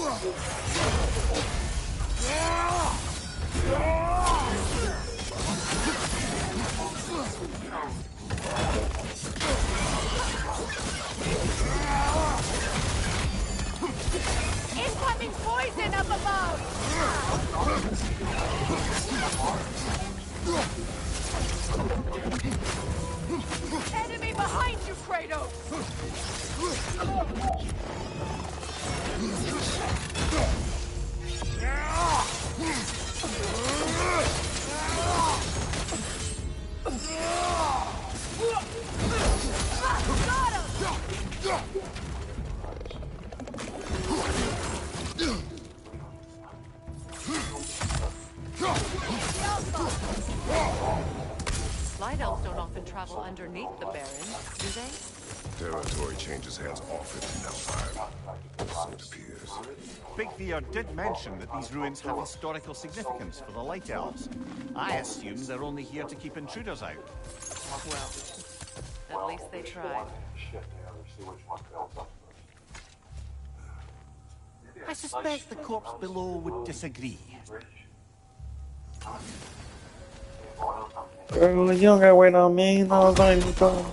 Incoming poison up above! Enemy behind you, Kratos! people underneath the Baron, do they? Territory changes hands often in Empire. So it appears. Big Fear did mention that these ruins have historical significance for the Light Elves. I assume they're only here to keep intruders out. Well, at least they tried. I suspect the corpse below would disagree. Girl, you don't gotta wait on me. No, it's not even going.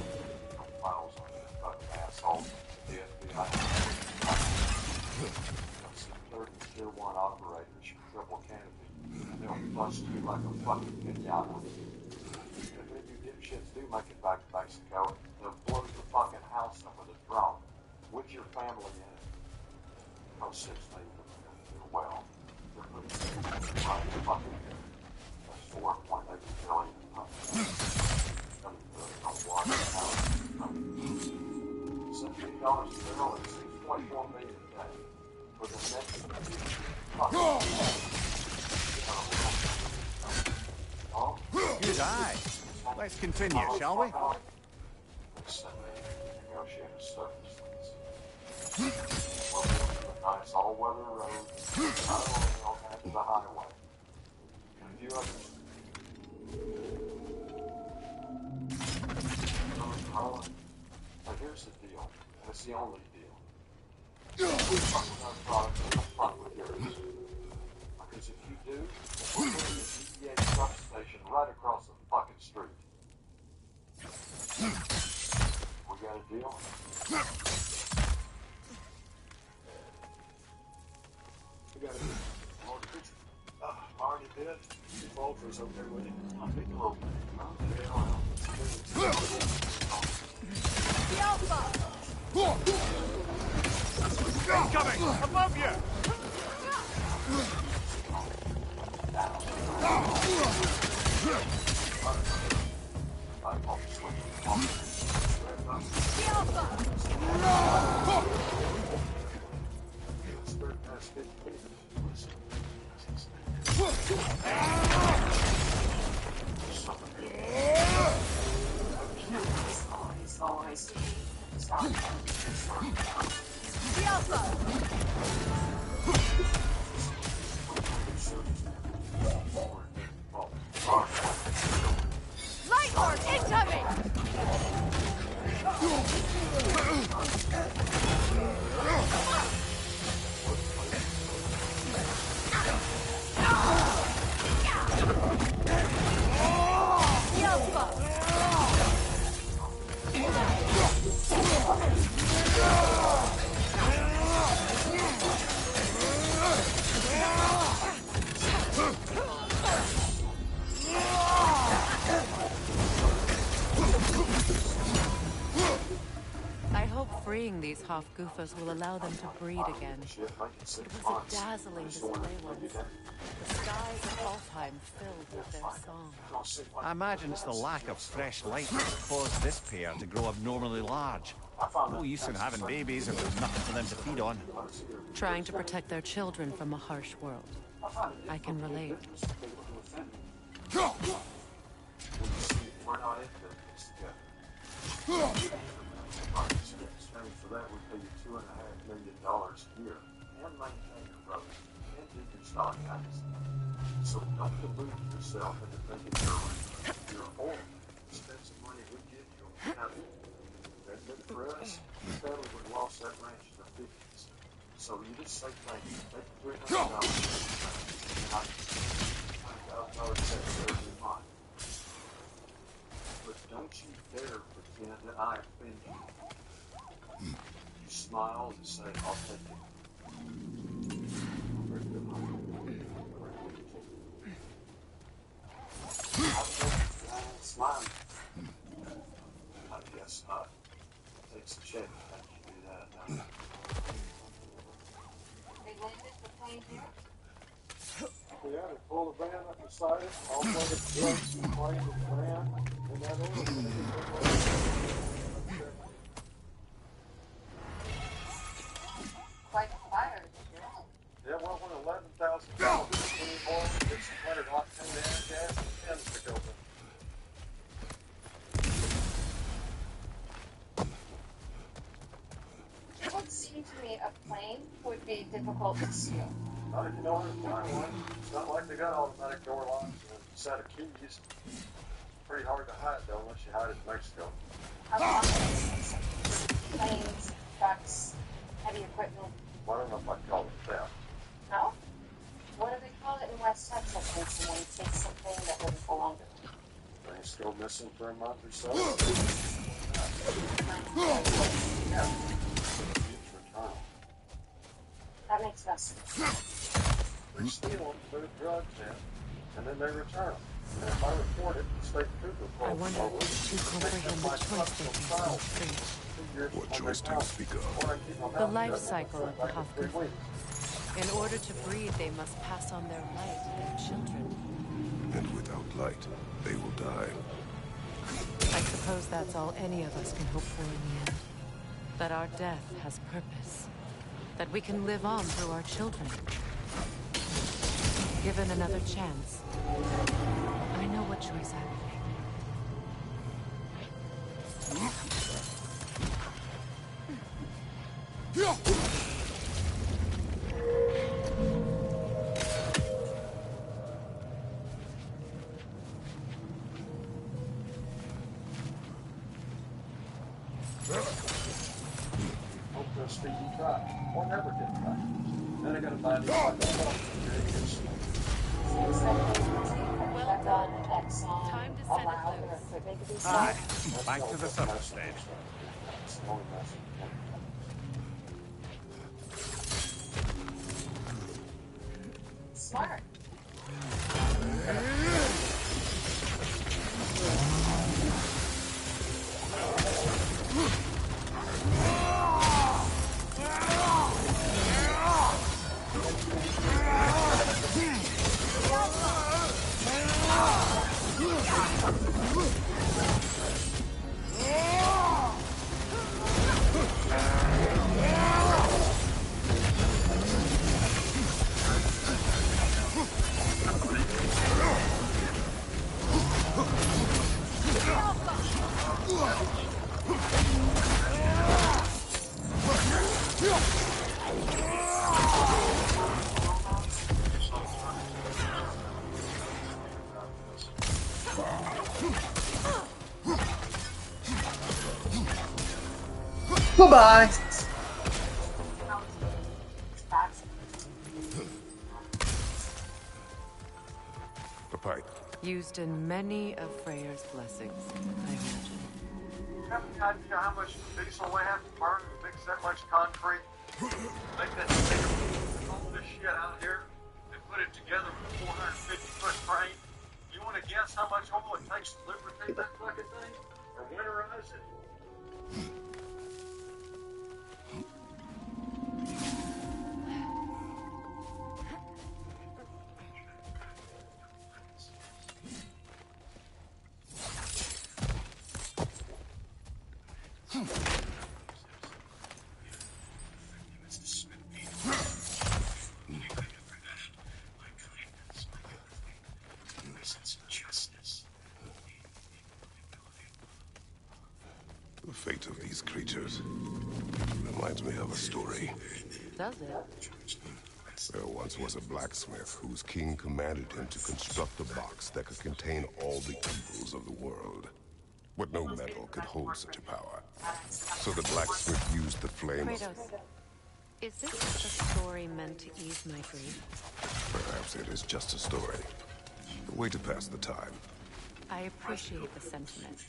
Bust you like a fucking pinata. If any of you dipshits do make it back to Mexico, they'll blow the fucking house up with a drone. With your family in it. Oh, 6 leave them. Well, they're putting right fucking there. That's $4.8 billion. $17 a barrel and $6.4 million a day. For the next Good eye. Let's continue, shall we? Nice all-weather road, not only on half of the highway, and a few others. Now here's the deal, and it's the only deal. We fuck with our product, and we'll fuck with yours. Because if you do, we're putting the EPA substation right across the fucking street. We got a deal? We got a deal. Already did. The vulture's over there with him. I'll take a little bit. Incoming! Above you! Lightlord incoming! I hope freeing these half-goofers will allow them to breed again. It was a dazzling display once. The skies of Alfheim filled with their song. I imagine it's the lack of fresh light that's caused this pair to grow abnormally large. No use in having babies if there's nothing for them to feed on. Trying to protect their children from a harsh world. I can relate. We're not in business together. For that, we pay you $2.5 million a year and maintain your roads and do your stock tax. So don't delude yourself into thinking you're old. Spend some money we give you on county. That's good for us. We probably would have lost that ranch in the 50s. So you just say thank you. Take $300. But don't you dare pretend that I offend you. You smile and say, I'll take it. Smile. I guess not. Takes a check. How do you do that? They landed the plane here? Yeah, they pull the van up beside it, all full of drugs and plane and van, and that order. Quite fired. Yeah, well, when 11,000 gallons of clean oil gets 100 octane gas, it tends to go. me a plane would be difficult to steal. Not if you know how to fly one. It's not like they got automatic door locks and a set of keys. Pretty hard to hide, though, unless you hide it in Mexico. How long is planes, trucks, heavy equipment? Well, I don't know if I'd call it theft. No? What do they call it in West Texas when someone takes something that wouldn't belong to them? Things go missing for a month or so. Yeah. That makes no sense. They steal them, put drugs in, and then they return them. And if I report it, the state trooper I wonder if you comprehend the choice they face on the street. What choice do you speak of? The life cycle of the Godofwar. In order to breed, they must pass on their light to their children. And without light, they will die. I suppose that's all any of us can hope for in the end. That our death has purpose. That we can live on through our children. Given another chance, I know what choice I would make. Hope they'll speak and try. Or never get try. Then I gotta buy these Well done. Time to set it loose. Aye. Back to the surface then. Smart. Bye-bye. The pipe. Used in many of Freyr's blessings, I imagine. Have any idea how much diesel we have to burn to mix that much concrete? Make that all this shit out here and put it together with a 450-foot frame. You want to guess how much oil it takes to lubricate that fucking thing? Or winterize it? The fate of these creatures reminds me of a story. Does it? There once was a blacksmith whose king commanded him to construct a box that could contain all the evils of the world. But no metal could hold such a power. So the blacksmith used the flame of... Kratos, is this a story meant to ease my grief? Perhaps it is just a story. A way to pass the time. I appreciate the sentiment,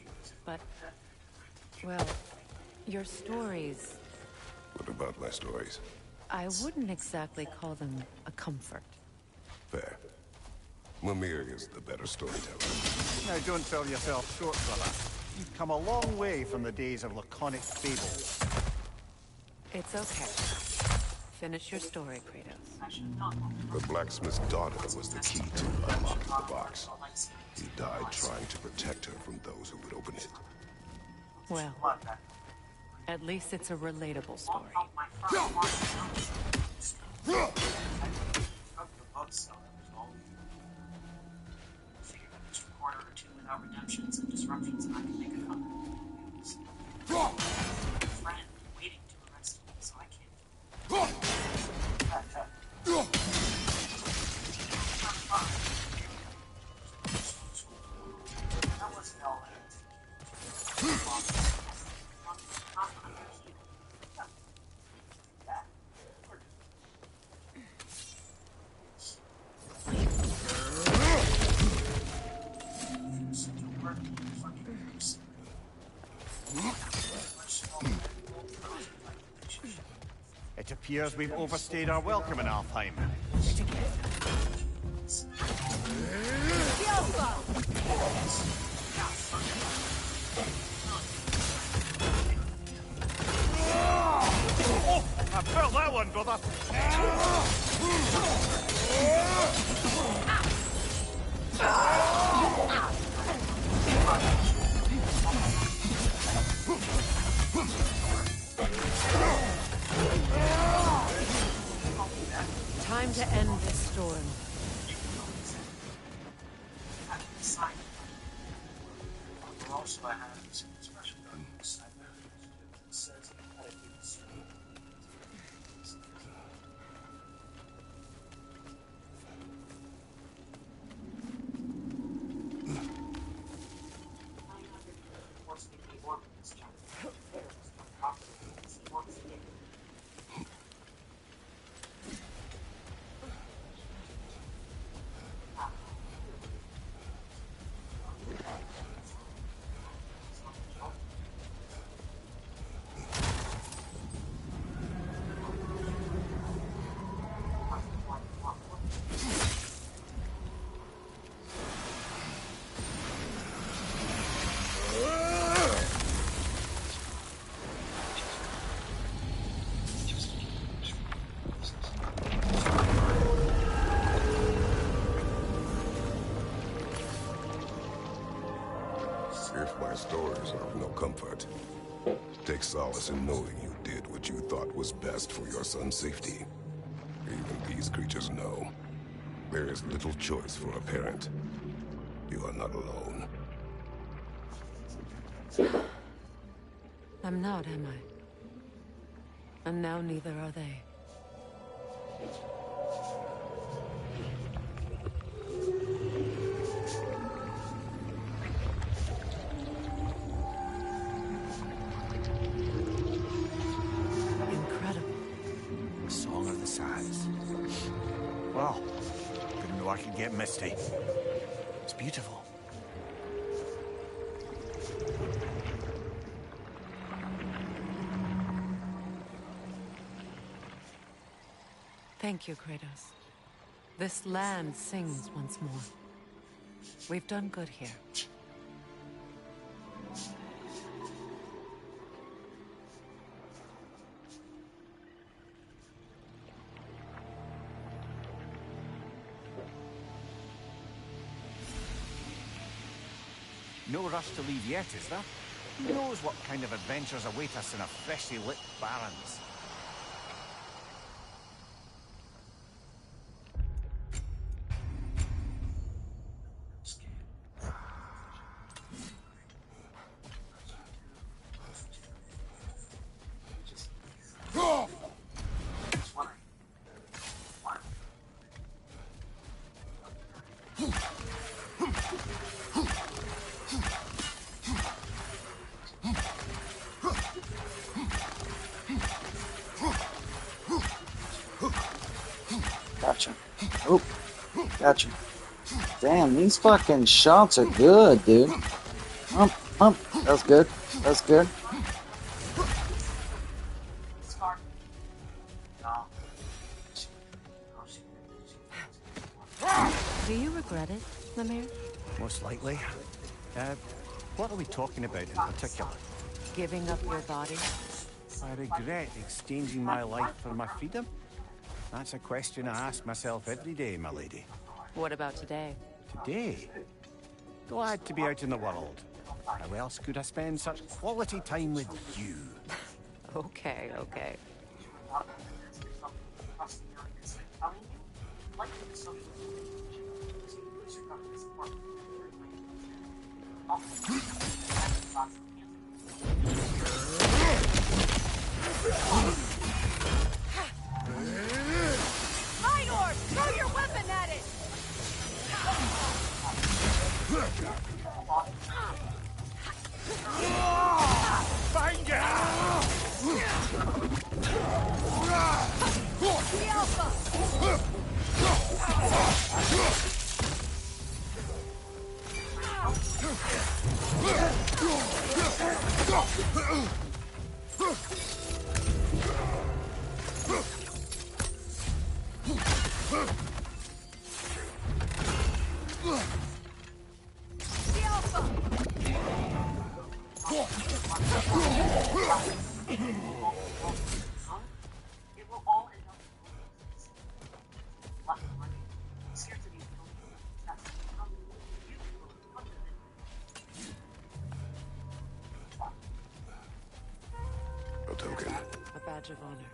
but... well, your stories... What about my stories? I wouldn't exactly call them a comfort. Fair. Mimir is the better storyteller. Now, don't sell yourself short, brother. You've come a long way from the days of laconic fables. It's okay. Finish your story, Kratos. The blacksmith's daughter was the key to unlocking the box. He died trying to protect her from those who would open it. Well, at least it's a relatable story. Quarter or two without redemptions and disruptions, and I can make a comeback. Friend waiting to arrest me, so I can't. It appears we've overstayed our welcome in Alfheim. Oh, I felt that one, brother. Time to end this storm. Also, I have some special notes. It says how to do this. If my stories are of no comfort, take solace in knowing you did what you thought was best for your son's safety. Even these creatures know there is little choice for a parent. You are not alone. I'm not, am I? And now neither are they. Song of the Sands. Well, didn't know I could get misty. It's beautiful. Thank you, Kratos. This land sings once more. We've done good here. No rush to leave yet, is there? Who knows what kind of adventures await us in our freshly lit barrens? Gotcha. Oh, gotcha. Damn, these fucking shots are good, dude. That's good. That's good. Do you regret it, Lemire? Most likely. What are we talking about in particular? Giving up your body? I regret exchanging my life for my freedom? That's a question I ask myself every day, my lady. What about today? Today? Glad to be out in the world. How else could I spend such quality time with you? Okay, okay. It will all end up lots of money. Scarcity is that's how you will come to it. A token. A badge of honor.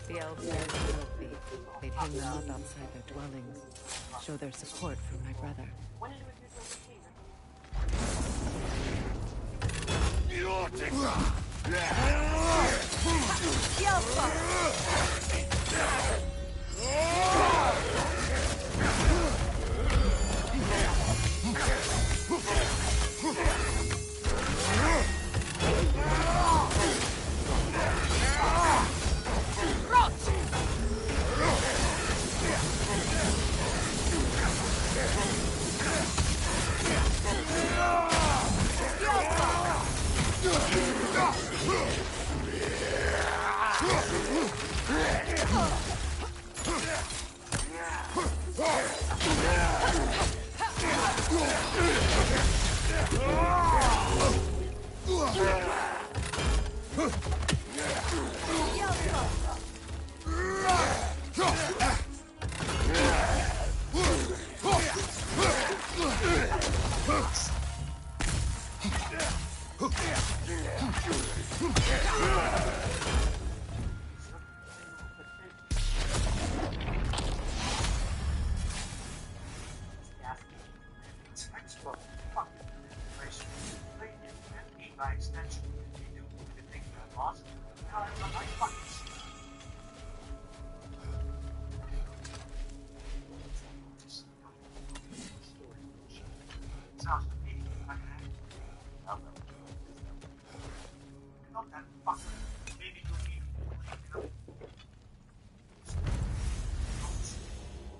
The elves are filthy. They'd hang them up outside their dwellings. Show their support for my brother.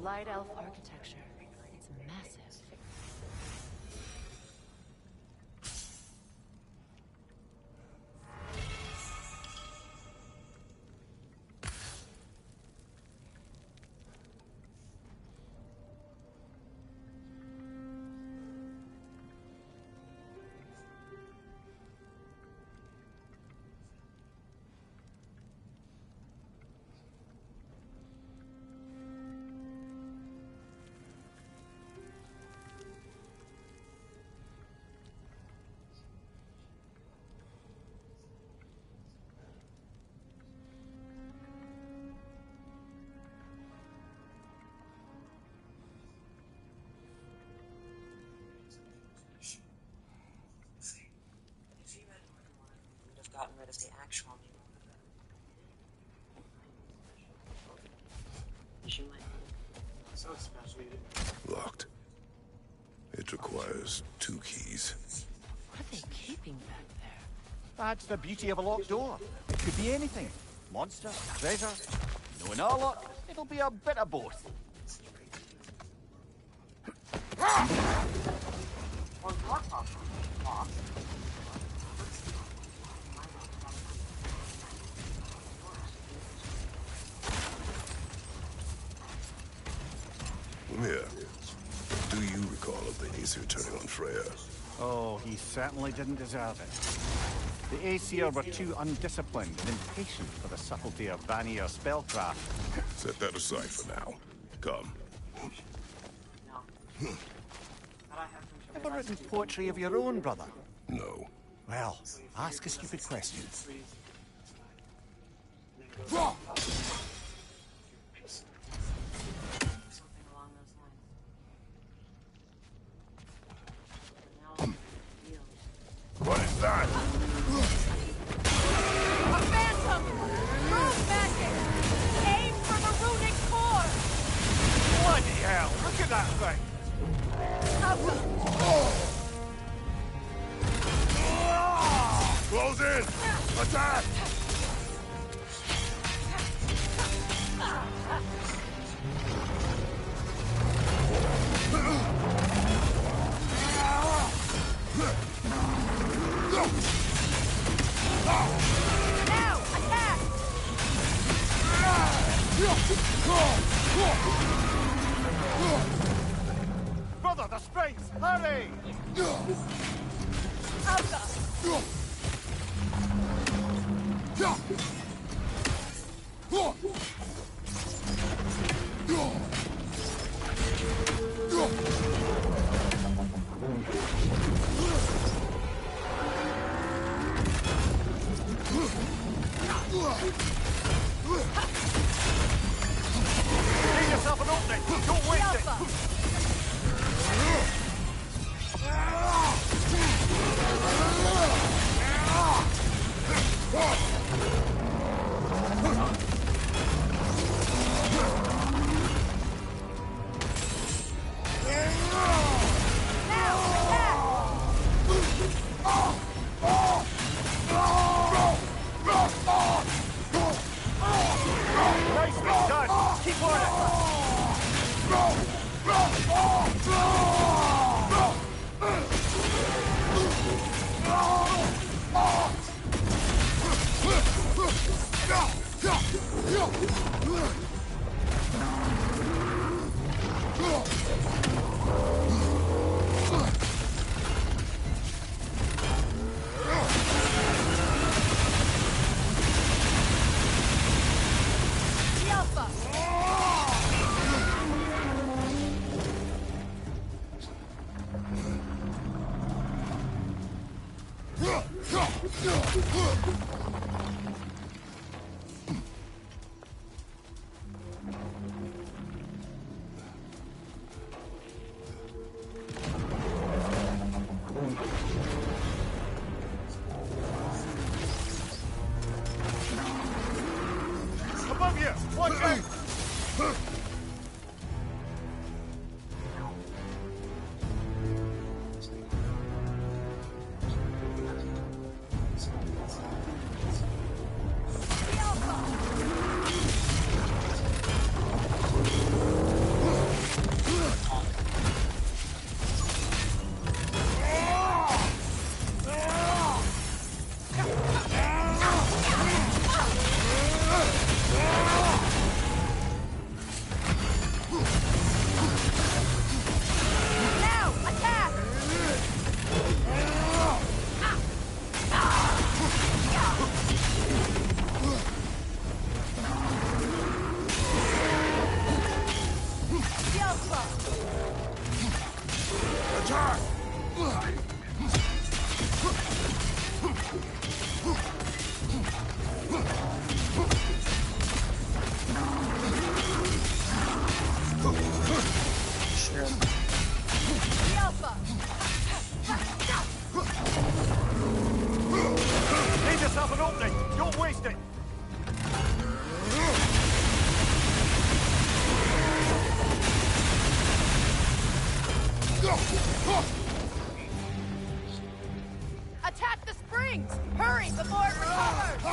Light elf architecture. It's massive. Gotten rid of the actual name of you might. So especially Locked. It requires 2 keys. What are they keeping back there? That's the beauty of a locked door. It could be anything. Monster, treasure. Knowing our luck, it'll be a bit of both. Mia, do you recall of the Aesir turning on Freya? Oh, he certainly didn't deserve it. The Aesir were too undisciplined and impatient for the subtlety of Vanir spellcraft. Set that aside for now. Come. Ever written poetry of your own, brother? No. Well, ask a stupid question. What is that? A phantom! Move magic! Aim for the runic core! Bloody hell! Look at that thing! Close in! Attack! Brother, the springs! Hurry! Give yourself an opening! Don't waste it! Nicely done! Keep on Above you! Watch out! Leave yourself an opening! Don't waste it! Attack the springs! Hurry before it recovers!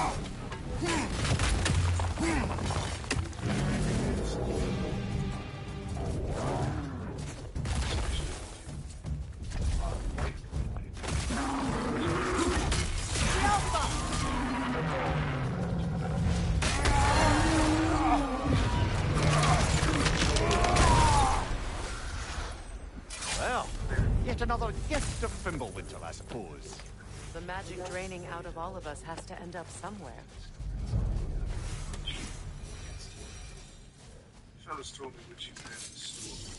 Well, yet another gift of Fimbulwinter, I suppose. The magic draining out of all of us has to end up somewhere. Fellas told me what you had in store.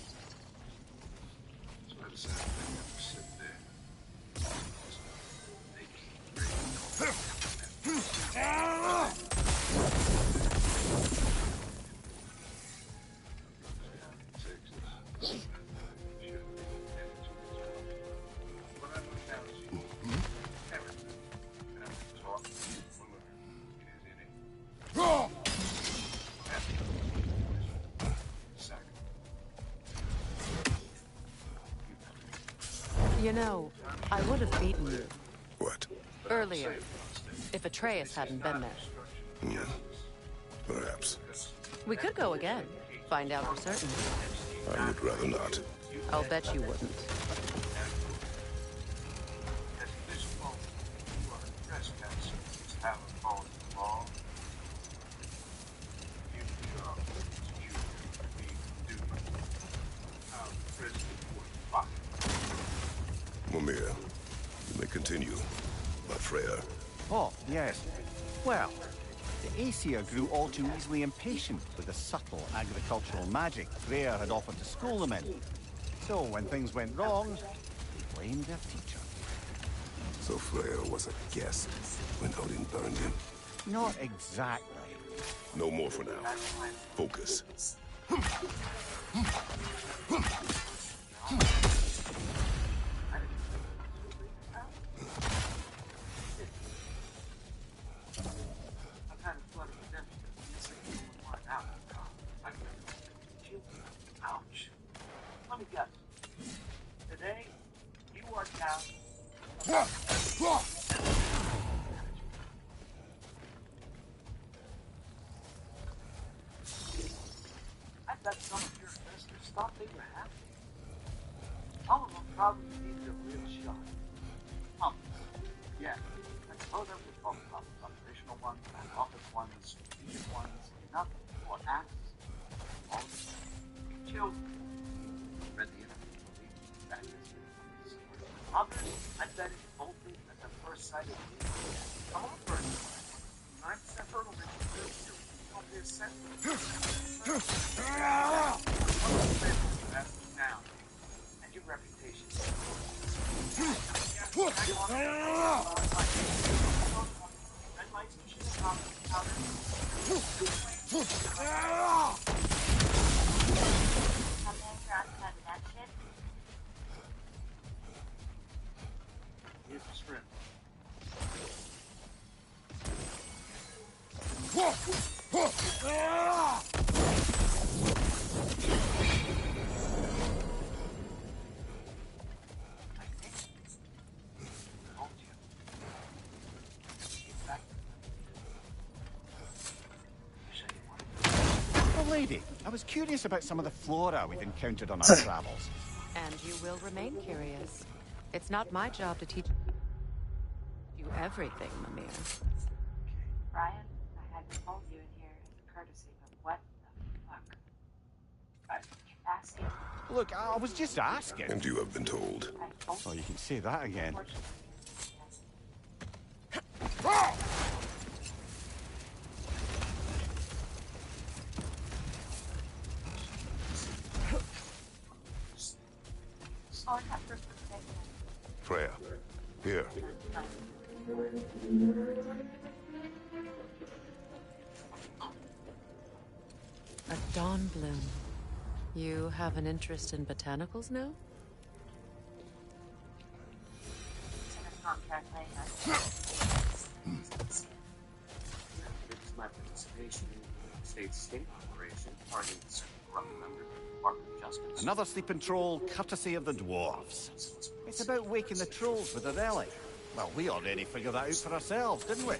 So I decided I'd never sit there. You know, I would have beaten you. What? Earlier, if Atreus hadn't been there. Perhaps. We could go again. Find out for certain. I would rather not. I'll bet you wouldn't. Oh, yes. Well, the Aesir grew all too easily impatient with the subtle agricultural magic Freya had offered to school them in. So when things went wrong, they blamed their teacher. So Freya was a guest when Odin burned him? Not exactly. No more for now. Focus. Ouch. Let me guess. Today, you are down. I bet some of your investors thought they were happy. All of them probably needed a real shot. Yeah. I suppose I would talk about operational ones, back office ones, strategic ones, nothing for acts. All of them. Children. Read the interview. That is others, I bet it bolted at the first sight of you. Come on, first. 9% hurdle rate is really too. Don't be a cent. That's now. And your reputation. Red lights and shit powder. Here's the script. Oh, lady, I was curious about some of the flora we've encountered on our travels. And you will remain curious. It's not my job to teach you everything, Mimir. Brian, I had to hold you in here as a courtesy, but what the fuck? I keep asking. Look, I was just asking. And you have been told. Oh, you can say that again. Oh, I got first mistake. Freya, here. A dawn bloom. You have an interest in botanicals now? It's in a contract later. It's my participation in the state's state operation, targeting certain corrupt members of the Department of Justice. Another sleeping troll, courtesy of the dwarves. It's about waking the trolls with a relic. Well, we already figured that out for ourselves, didn't we?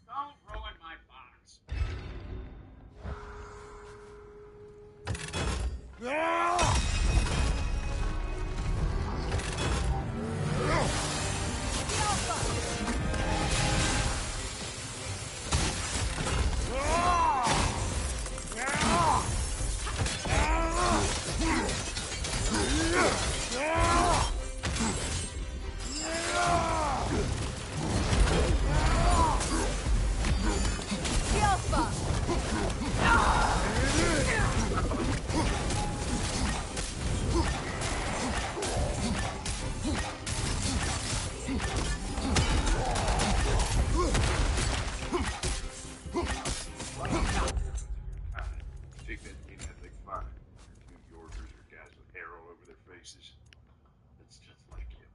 Don't ruin my box. It's just like you.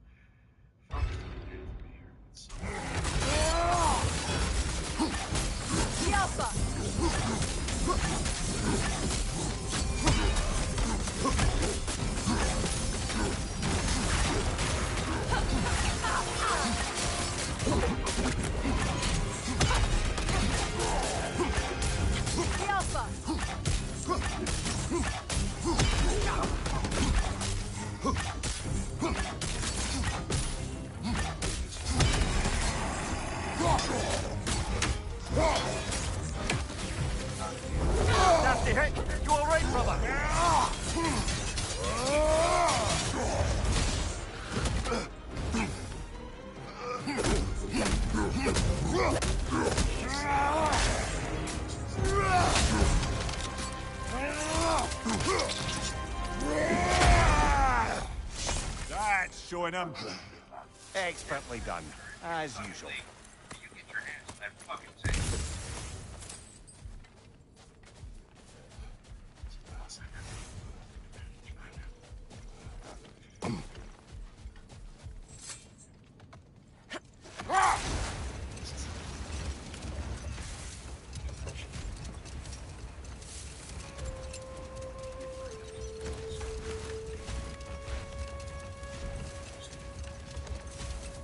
showing him. Expertly done, as usual. You get your hands on that fucking thing.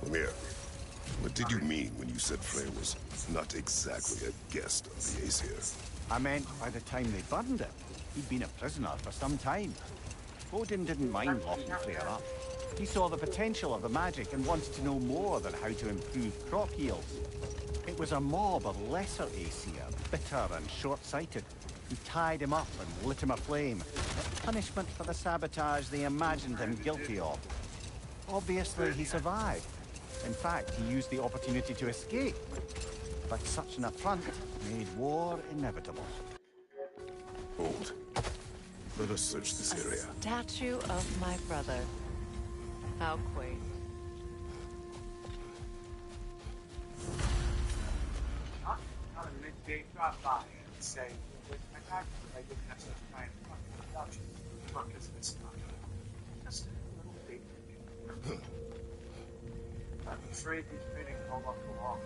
Lemire, what did you mean when you said Frey was not exactly a guest of the Aesir? I meant by the time they burned it, he'd been a prisoner for some time. Odin didn't mind locking Freyr up. He saw the potential of the magic and wanted to know more than how to improve crop yields. It was a mob of lesser Aesir, bitter and short-sighted, who tied him up and lit him aflame. Punishment for the sabotage they imagined him guilty of. Obviously, he survived. In fact, he used the opportunity to escape. But such an affront made war inevitable. Hold. Let us search this area. Statue of my brother. How quaint. Not a midday drop by and say, with my doctor, I didn't have such kind of fucking production. Fuck is this not? Just a little bit. I'm afraid these meetings all up the wall.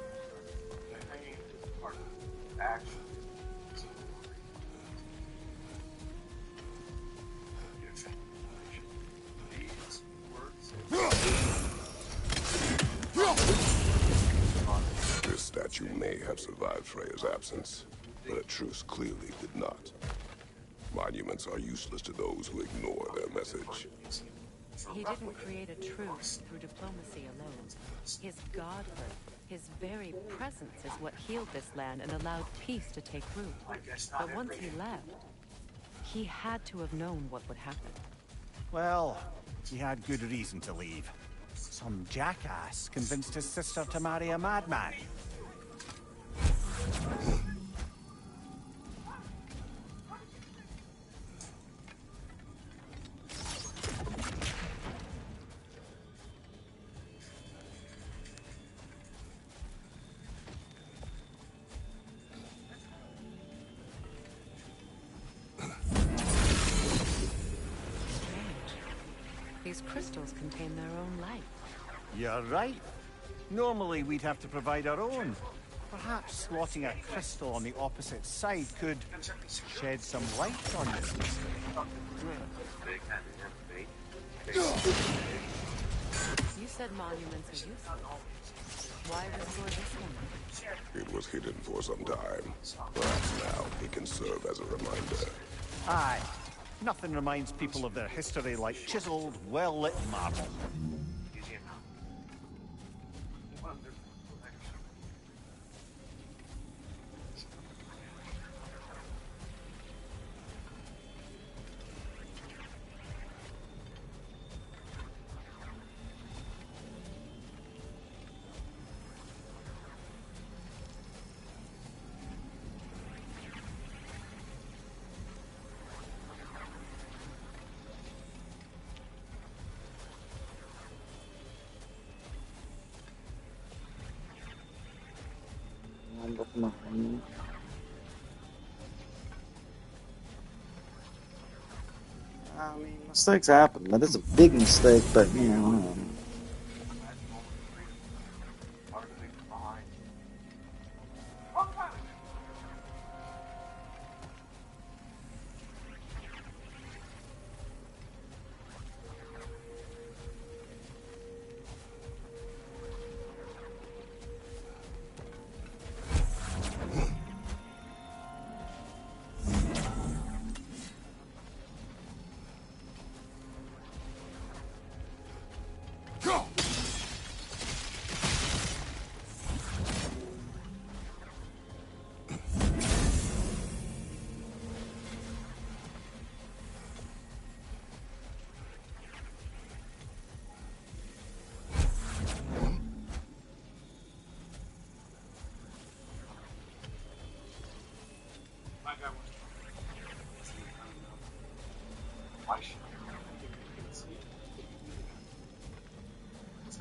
The hanging is part of the action. These words. This statue may have survived Freya's absence, but a truce clearly did not. Monuments are useless to those who ignore their message. He didn't create a truce through diplomacy alone. His godhood, his very presence is what healed this land and allowed peace to take root. But once he left, he had to have known what would happen. Well, he had good reason to leave. Some jackass convinced his sister to marry a madman. These crystals contain their own light. You're right. Normally we'd have to provide our own. Perhaps slotting a crystal on the opposite side could shed some light on this mystery. You said monuments are useless. Why restore this one? It was hidden for some time. Perhaps now it can serve as a reminder. Aye. Nothing reminds people of their history like chiseled, well-lit marble. I mean, mistakes happen. That is a big mistake, but you know.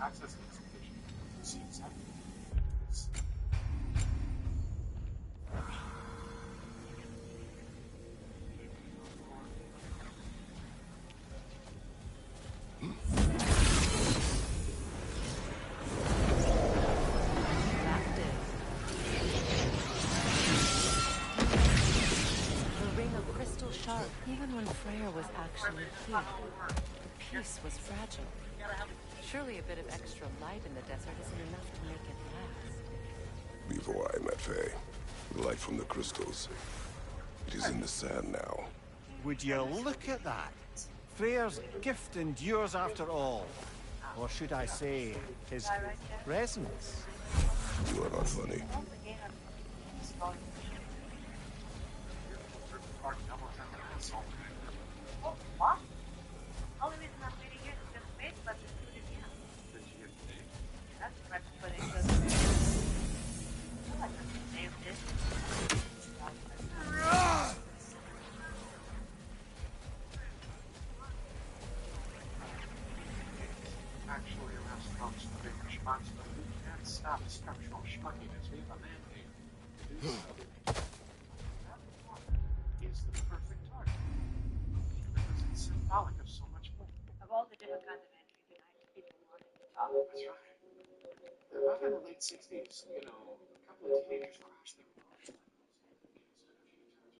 access to this picture. You see exactly what it is. Even when Freya was actually here, the peace was fragile. Surely a bit of extra light in the desert isn't enough to make it last. Before I met Faye, the light from the crystals. It is in the sand now. Would you look at that? Freyr's gift endures after all. Or should I say, his presence? You are not funny. Oh, what? Only reason I'm reading here is because Faith left included here. Did you get paid? That's what I put in because I like to save this. Actually, around folks to be responsible. We can't stop structural schmuckiness. We have a mandate to do so. Is the perfect target. Because it's symbolic of so much more. Of all the different kinds of entry tonight, people wanted to talk. That's right. Back in the late 60s, a couple of teenagers crashed their